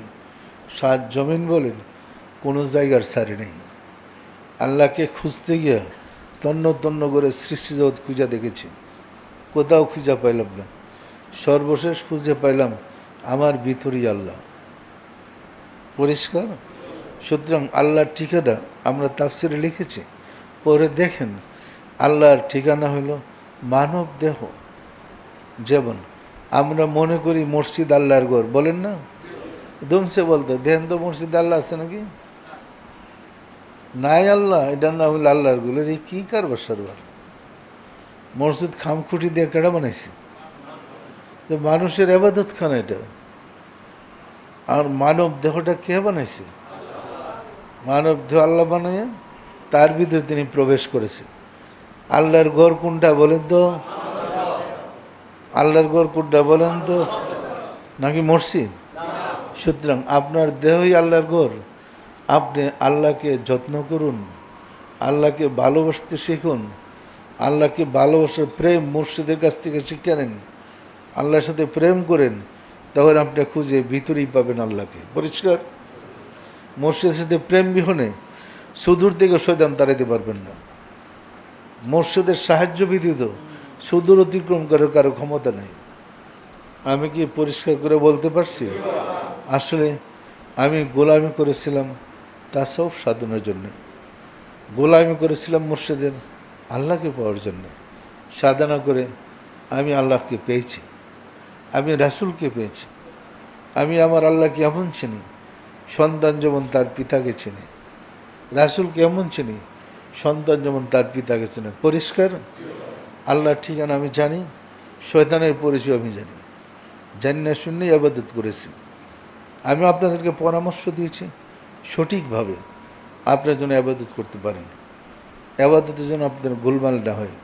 সাত জমিন বলেন, কোনো জায়গার সারি নেই। আল্লাহকে খুঁজতে গিয়ে তন্ন তন্ন করে সৃষ্টি জগৎ খুঁজে দেখেছি, কোথাও খুঁজে পাইলাম না। সর্বশেষ খুঁজে পাইলাম আমার ভিতরই আল্লাহ। পরিষ্কার? সুতরাং আল্লাহর ঠিকানা আমরা তাফসিরে লিখেছি, পরে দেখেন আল্লাহর ঠিকানা হলো মানব দেহ। যেমন আমরা মনে করি মসজিদ আল্লাহর ঘর, বলেন না? ধুমসে বলতো দেখেন তো মসজিদ আল্লাহ আছে নাকি? নাই আল্লাহ, এটার নাম হলো আল্লাহর ঘর। এই কী কারবার সারবার? মসজিদ খামখুটি দিয়ে কেডা বানাইছে? তো মানুষের আবাদত খানা এটা। আর মানব দেহটা কে বানাইছে? মানব দেহ আল্লাহ বানাইয়া তার ভিতরে তিনি প্রবেশ করেছে। আল্লাহর ঘর কোনটা বলেন তো? আল্লাহর ঘর কোনটা বলেন তো? নাকি মসজিদ? সুতরাং আপনার দেহই আল্লাহর ঘর। আপনি আল্লাহকে যত্ন করুন, আল্লাহকে ভালোবাসতে শিখুন, আল্লাহকে ভালোবাসার প্রেম মুর্শিদের কাছ থেকে শিক্ষা নেন, আল্লাহর সাথে প্রেম করেন, তখন আপনি খুঁজে ভিতরেই পাবেন আল্লাহকে। পরিষ্কার? মুর্শিদের সাথে প্রেম বিহনে সুদূর থেকে শয়তান তাড়াইতে পারবেন না। মুর্শিদের সাহায্য ব্যতীত সুদূর অতিক্রম করার কারো ক্ষমতা নেই। আমি কি পরিষ্কার করে বলতে পারছি? আসলে আমি গোলামি করেছিলাম তাসাউফ সাধনের জন্যে, গোলামি করেছিলাম মুর্শিদের আল্লাহকে পাওয়ার জন্যে। সাধনা করে আমি আল্লাহকে পেয়েছি, আমি রাসূলকে পেয়েছি। আমি আমার আল্লাহকে এমন চিনি, সন্তান যেমন তার পিতাকে চেনে, রাসূলকে এমন চিনি, সন্তান যেমন তার পিতাকে চেনে। পরিষ্কার? আল্লাহর ঠিকানা আমি জানি, শয়তানের পরিচয় আমি জানি, জানি না শুনেই আবাদত করেছি। আমি আপনাদেরকে পরামর্শ দিয়েছি সঠিকভাবে আপনার জন্য আবাদত করতে পারেন, আবাদতের জন্য আপনাদের গোলমাল না হয়।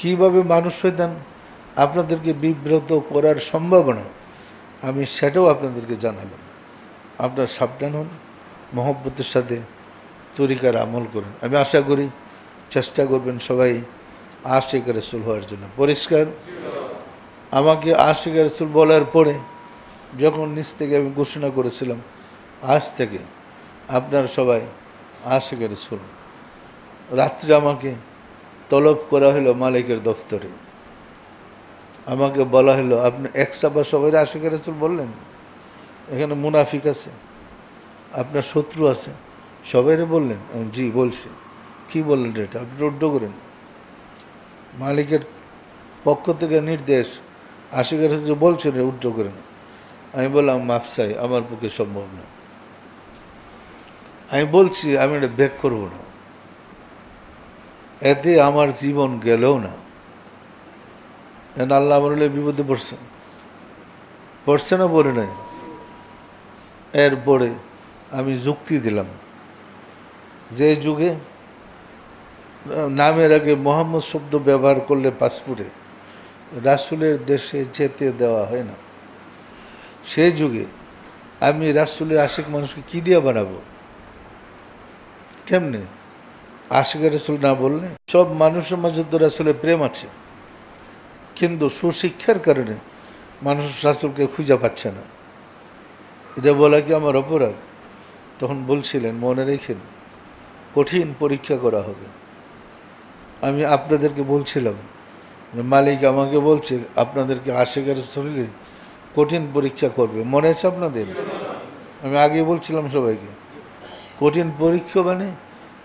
কীভাবে মানুষ শয়তান আপনাদেরকে বিব্রত করার সম্ভাবনা আমি সেটাও আপনাদেরকে জানালাম। আপনারা সাবধান হন, মহব্বতের সাথে তরিকার আমল করুন। আমি আশা করি চেষ্টা করবেন সবাই আশিক রাসূল হওয়ার জন্য। পরিষ্কার? আমাকে আশিক রাসূল বলার পরে যখন নিচ থেকে আমি ঘোষণা করেছিলাম আজ থেকে আপনারা সবাই আশিক রাসূল, রাত্রে আমাকে তলব করা হলো মালিকের দফতরে। আমাকে বলা হলো আপনি এক সাবা সবাই আশিক রাসূল বললেন, এখানে মুনাফিক আছে, আপনার শত্রু আছে, সবাইরে বললেন? জি বলছি। কি বললেন এটা? আপনি রুদ্ধ করেন। মালিকের পক্ষ থেকে নির্দেশ, আশিক রাসূল বলছেন উদ্ধ করেন। আমি বললাম মাফ চাই, আমার পক্ষে সম্ভব না। আমি বলছি আমি এটা ব্যাক করবো না, এতে আমার জীবন গেলেও না। আল্লাহ আমার বিপদে পড়ছে, পড়ছে না পড়ে নাই? এরপরে আমি যুক্তি দিলাম যে যুগে নামের আগে মোহাম্মদ শব্দ ব্যবহার করলে পাসপোর্টে রাসূলের দেশে যেতে দেওয়া হয় না, সেই যুগে আমি রাসূলের আশিক মানুষকে কী দিয়ে বানাবো? কেমনে? আশিক রাসূল না বললে? সব মানুষের মাঝে তো রাসূলের প্রেম আছে, কিন্তু সুশিক্ষার কারণে মানুষ রাসূলকে খুঁজে পাচ্ছে না। এটা বলা কি আমার অপরাধ? তখন বলছিলেন মনে রেখেন কঠিন পরীক্ষা করা হবে। আমি আপনাদেরকে বলছিলাম যে মালিক আমাকে বলছে আপনাদেরকে আশিক রাসূলে কঠিন পরীক্ষা করবে, মনে আছে আপনাদের? আমি আগে বলছিলাম সবাইকে কঠিন পরীক্ষা মানে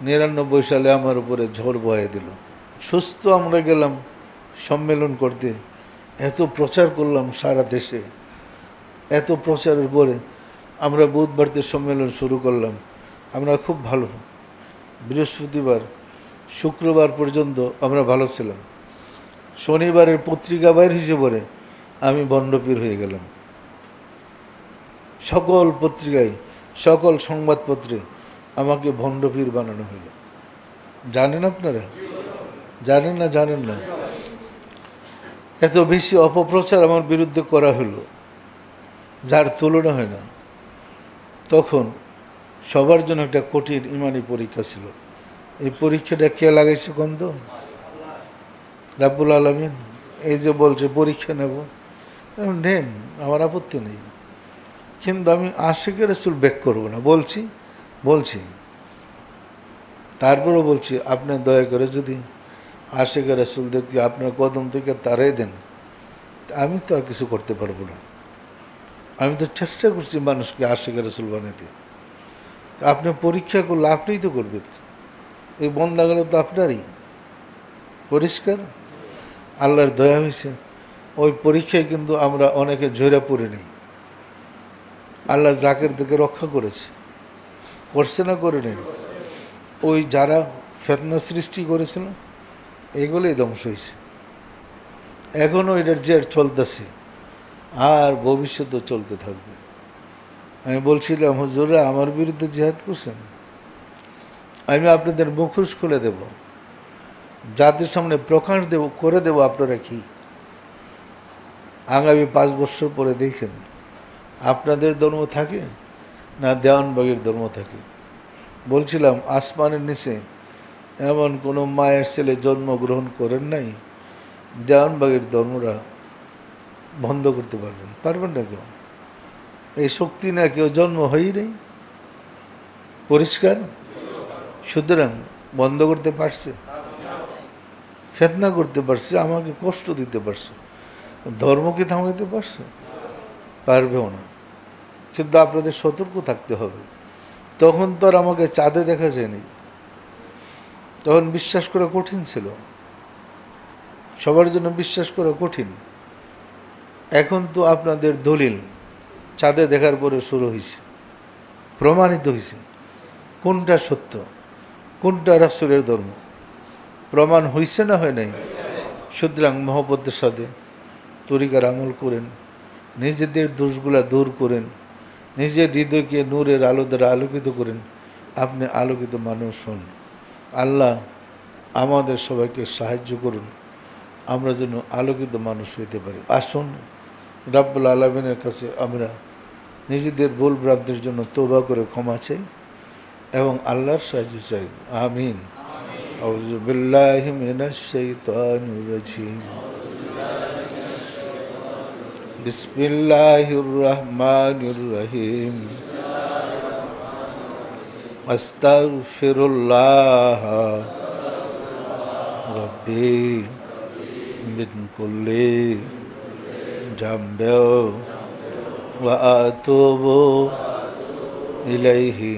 ৯৯ সালে আমার উপরে ঝড় বয়ে দিল। সুস্থ আমরা গেলাম সম্মেলন করতে, এত প্রচার করলাম সারা দেশে, এত প্রচারের পরে আমরা বুধবারতে সম্মেলন শুরু করলাম। আমরা খুব ভালো, বৃহস্পতিবার শুক্রবার পর্যন্ত আমরা ভালো ছিলাম। শনিবারের পত্রিকা বাইর হিসেবে আমি ভণ্ডপীর হয়ে গেলাম। সকল পত্রিকায়, সকল সংবাদপত্রে আমাকে ভণ্ডপীর বানানো হলো। জানেন আপনারা? জানেন না? জানেন না? এত বেশি অপপ্রচার আমার বিরুদ্ধে করা হলো, যার তুলনা হয় না। তখন সবার জন্য একটা কঠিন ইমানি পরীক্ষা ছিল। এই পরীক্ষাটা কে লাগাইছে কোন তো? রাব্বুল আলামিন। এই যে বলছে পরীক্ষা নেব, নেন, আমার আপত্তি নেই, কিন্তু আমি আশিকে রাসূল ব্যাক করবো না। বলছি তারপরেও বলছি, আপনি দয়া করে যদি আশিকে রাসূলদেরকে আপনার কদম থেকে তাড়াই দেন, আমি তো আর কিছু করতে পারবো না। আমি তো চেষ্টা করছি মানুষকে আশিকে রাসূল বানাতে। আপনি পরীক্ষা করলে আপনিই তো করবেন, এই বন্দাগুলো তো আপনারই। পরিষ্কার? আল্লাহর দয়া হয়েছে, ওই পরীক্ষায় কিন্তু আমরা অনেকে ঝরে পড়ে নেই। আল্লাহ জাকের থেকে রক্ষা করেছে, করছে না করে নেই? ওই যারা ফেতনা সৃষ্টি করেছিল এগুলোই ধ্বংস হয়েছে। এখনও এটার জের চলতেছে, আর ভবিষ্যতেও চলতে থাকবে। আমি বলছিলাম, হুজুররা আমার বিরুদ্ধে জিহাদ করছেন, আমি আপনাদের মুখোশ খুলে দেব, জাতির সামনে প্রকাশ করে দেব আপনারা কি। আগামী 5 বছর পরে দেখেন আপনাদের ধর্ম থাকে না দেওয়ানবাগীর ধর্ম থাকে। বলছিলাম, আসমানের নিচে এমন কোনো মায়ের ছেলে জন্মগ্রহণ করেন নাই দেওয়ানবাগীর ধর্মরা বন্ধ করতে পারবেন না কেউ। এই শক্তি না কেউ জন্ম হয়ই নেই। পরিষ্কার? সুতরাং বন্ধ করতে পারছে, ফেতনা করতে পারছে, আমাকে কষ্ট দিতে পারছে, ধর্মকে থামাইতে পারছে? পারবেও না। কিন্তু আপনাদের সতর্ক থাকতে হবে। তখন তো আর আমাকে চাঁদে দেখা যায়নি, তখন বিশ্বাস করা কঠিন ছিল, সবার জন্য বিশ্বাস করা কঠিন। এখন তো আপনাদের দলিল চাঁদে দেখার পরে শুরু হয়েছে, প্রমাণিত হয়েছে কোনটা সত্য, কোনটা রাসূলের ধর্ম। প্রমাণ হয়েছে না হয় নাই? সুতরাং মহব্বতের সাথে তরিকার আমল করেন, নিজেদের দোষগুলা দূর করেন, নিজের হৃদয়কে নূরের আলো দ্বারা আলোকিত করেন, আপনি আলোকিত মানুষ হন। আল্লাহ আমাদের সবাইকে সাহায্য করুন, আমরা যেন আলোকিত মানুষ হইতে পারি। আসুন রাব্বুল আলামিনের কাছে আমরা নিজেদের ভুল ভ্রান্তির জন্য তওবা করে ক্ষমা চাই এবং আল্লাহর সাহায্য চাই। আমিন। আউযু বিল্লাহি মিনাশ শাইতানির রাজিম। বিসমিল্লাহির রহমানির রহিম। আস্তাগফিরুল্লাহ রাব্বি মিন কুল্লি জামবি ওয়া আতুবু ইলাইহি।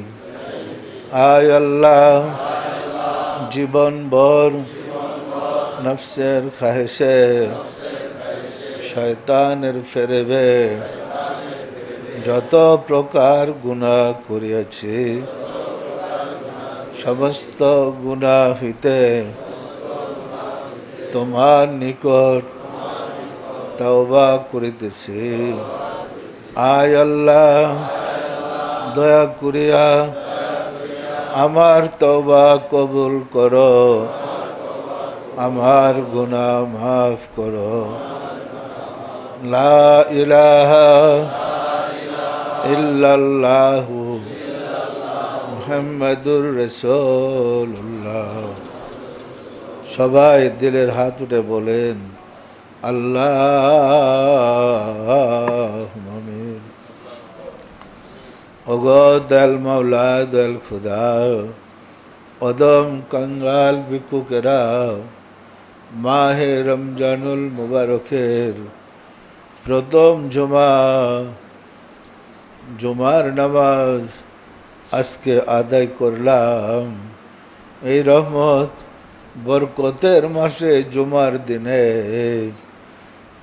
আয় আল্লাহ, জীবনভর নফসের খাহেশে, শয়তানের ফেরেবে যত প্রকার গুনাহ করিয়াছি, সমস্ত গুনাহ হইতে তোমার নিকট তওবা করিতেছি। আয় আল্লাহ, দয়া করিয়া আমার তওবা কবুল করো, আমার গুনাহ মাফ করো। লা ইলাহা ইল্লাল্লাহু মুহাম্মাদুর রাসূলুল্লাহ। সবাই দিলের হাত উঠে বলেন আল্লাহুম্মা আমিন। ওগো দয়াল মাওলা, দয়াল খুদা, অদম কাঙ্গাল ভিক্ষুকেরা মাহে রমজানুল মুবারকের প্রথম জুমার নামাজ আজকে আদায় করলাম। এই রহমত বরকতের মাসে জুমার দিনে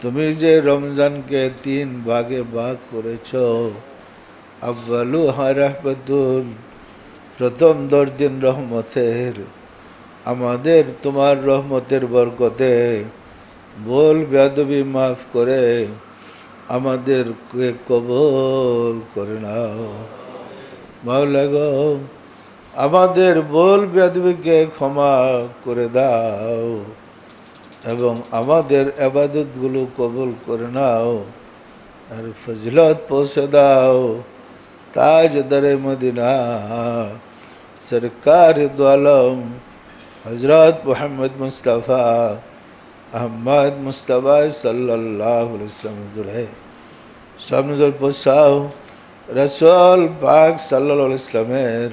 তুমি যে রমজানকে 3 ভাগে ভাগ করেছ, আব্বালু রাহমাতুল, প্রথম 10 দিন রহমতের, আমাদের তোমার রহমতের বরকতে ভুল বেয়াদবি মাফ করে আমাদেরকে কবুল করে নাও। মাওলা গো, আমাদের ভুল বেয়াদবিকে ক্ষমা করে দাও এবং আমাদের ইবাদতগুলো কবুল করে নাও আর ফজিলত পৌঁছে দাও তাজদারে মদিনা সরকার দু আলম হজরত মোহাম্মদ মুস্তাফা আহমদ মুস্তাফা সাল্লাল্লাহু আলাইহি ওয়াসাল্লাম জুড়ে সব নজর পৌঁছাও রসুল পাক সাল্লাল্লাহু আলাইহি ওয়াসাল্লামের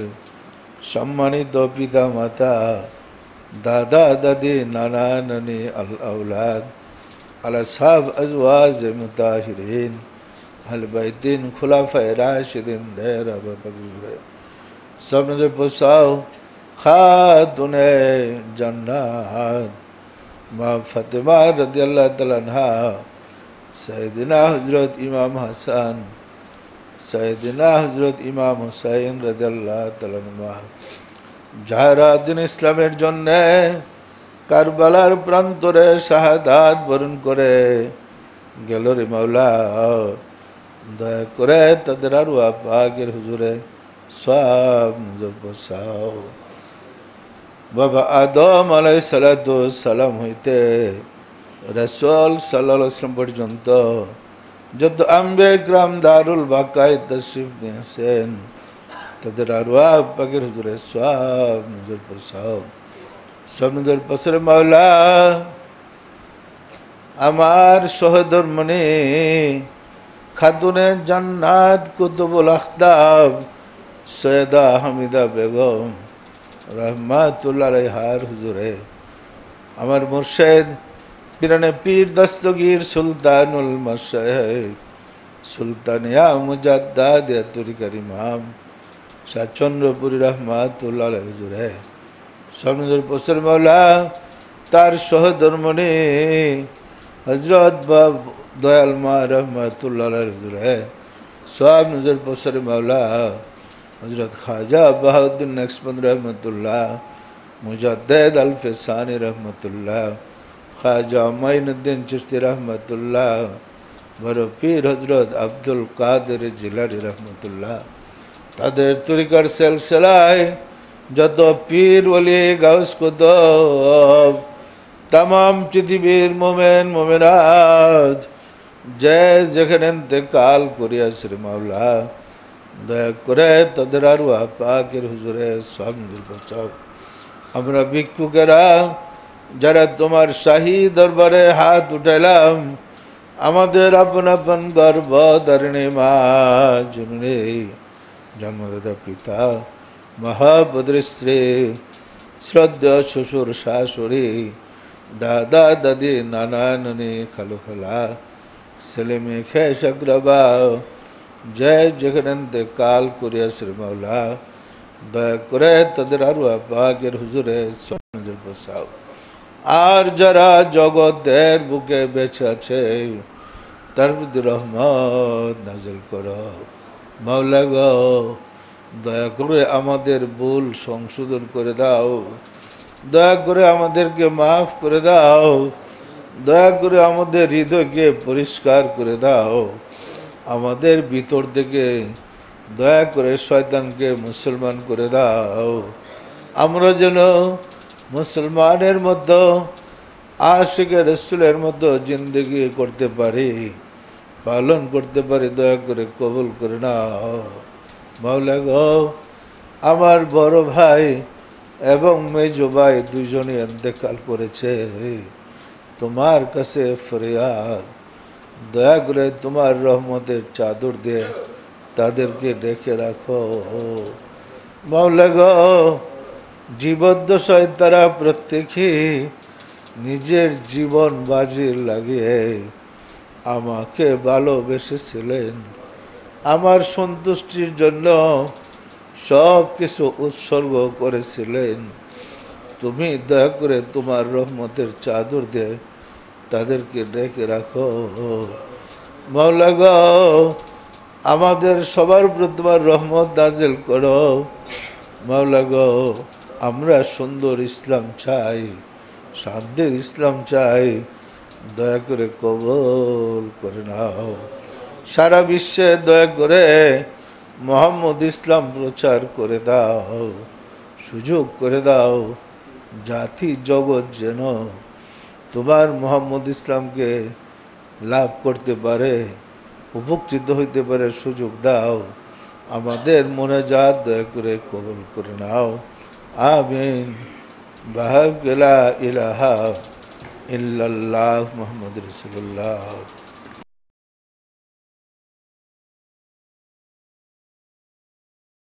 সম্মানিত পিতা মাতা, দাদা দাদি, নানা নানি, আল আউলাদ, আলা সাব আজওয়াজ মুতাহিরিন, আহলে বাইতিন, খুলাফায়ে রাশিদিন দের আবা বকর, সব নজর পৌঁছাও খাতুনে জান্নাত মা ফাতেমা রাদিয়াল্লাহু তাআলা আনহা, সাইয়েদিনা হযরত ইমাম হাসান, সাইয়েদিনা হযরত ইমাম হুসাইন রাদিয়াল্লাহু তাআলা আনহুমা, যারা দিন ইসলামের জন্য কারবালার প্রান্তরে শাহাদাত বরণ করে গেল রে মাওলা, দয়া করে তাদের আরওয়াহ পাকের হুজুরে সব নজর পৌঁছাও। বাবা আদম আলাইহিস সালাতু ওয়াস সালাম হইতে রাসূল সাল্লাল্লাহু আলাইহি ওয়াসাল্লাম পর্যন্ত যত আম্বিয়া কিরাম দারুল বাকায় তশরিফ নিয়েছেন, তাদের আরওয়াহ পাকের হুজুরে সব নজর পৌঁছাও। সব নজর পৌঁছালে মাওলা, আমার সহধর্মণি খাতুনে জান্নাত কুতুবুল আখতাব সৈয়দা হামিদা বেগম রহমাতুল্লাহ আলাইহার হুজুরে, আমার মুর্শিদ পিরানে পীর দস্তগীর সুলতানুল মাশায়েখ সুলতানিয়া মুজাদ্দাদিয়া তরিকার ইমাম শাহ চন্দ্রপুরী রহমাতুল্লাহ আলাইহি হুজুরে, সব নজর পৌঁছাল মাওলা, তার সহধর্মণি হযরত দয়াল মা রহমাতুল্লাহ আলাইহি হুজুরে, সব নজর পৌঁছাল মাওলা, হযরত খাজা বাহাউদ্দিন নকশবন্দ রহমতুল্লাহ, মুজাদ্দিদ আল ফিসানি রহমতুল্লাহ, খাজা মাইনুদ্দিন চিশতি রহমতুল্লাহ, বড় পীর হযরত আব্দুল কাদের জিলানী রহমতুল্লাহ, তাদের তরিকার সিলসিলায় যত পীর ওলি গাউস কুতুব तमाम পৃথিবীর মোমেন মোমেনাত যে যেখানে ইন্তেকাল করিয়াছে রে মাওলা, দয়া করে তাদের আরওয়াহ পাকের হুজুরে সব নজর পৌঁছাও। আমরা ভিক্ষুকেরা যারা তোমার শাহী দরবারে হাত উঠাইলাম, আমাদের আপন আপন গর্ভধারিণী মা জননী, জন্মদাতা পিতা, মহাপদ্র স্ত্রী, শ্রদ্ধেয় শ্বশুর শাশুড়ি, দাদা দাদি, নানা নানি, খালু খালা, ছেলে মেয়ে খেশ আগ্রাবা যে যেখানে ইন্তেকাল করিয়াছে রে মাওলা, দয়া করে তাদের আরওয়াহ পাকের হুজুরে সব নজর পৌঁছাও। আর যারা জগতের বুকে বেঁচে আছে তার প্রতি রহমত নাজিল করো মাওলা গো, দয়া করে আমাদের ভুল সংশোধন করে দাও, দয়া করে আমাদেরকে মাফ করে দাও, দয়া করে আমাদের হৃদয়কে পরিষ্কার করে দাও, আমাদের ভিতর থেকে দয়া করে শয়তানকে মুসলমান করে দাও, আমরা যেন মুসলমানের মতো আশিকে রসুলের মতো জিন্দগি করতে পারি, পালন করতে পারি, দয়া করে কবুল করে নাও মাওলা গো। আমার বড় ভাই এবং মেজো ভাই দুইজনই ইন্তেকাল করেছে, তোমার কাছে ফরিয়াদ, দয়া করে তোমার রহমতের চাদর দিয়ে তাদেরকে ডেকে রাখো মাওলা গো। জীবদ্দশায় তারা প্রত্যেকেই নিজের জীবন বাজি লাগিয়ে আমাকে ভালোবেসেছিলেন, আমার সন্তুষ্টির জন্য সব কিছু উৎসর্গ করেছিলেন। তুমি দয়া করে তোমার রহমতের চাদর দিয়ে তাদেরকে ডেকে রাখো। মাওলা গো, আমাদের সবার উপর তোমার রহমত নাযিল করো। মাওলা গো, আমরা সুন্দর ইসলাম চাই, শান্তির ইসলাম চাই, দয়া করে কবুল করে নাও। সারা বিশ্বে দয়া করে মোহাম্মদ ইসলাম প্রচার করে দাও, সুযোগ করে দাও। জাতি জগৎ যেন তোমার মোহাম্মদ ইসলামকে লাভ করতে পারে, উপকৃত হইতে পারে, সুযোগ দাও। আমাদের মোনাজাত দয়া করে কবুল করে নাও। আমিন। বাহাক লা ইলাহা ইল্লাল্লাহ মুহাম্মাদুর রাসূলুল্লাহ।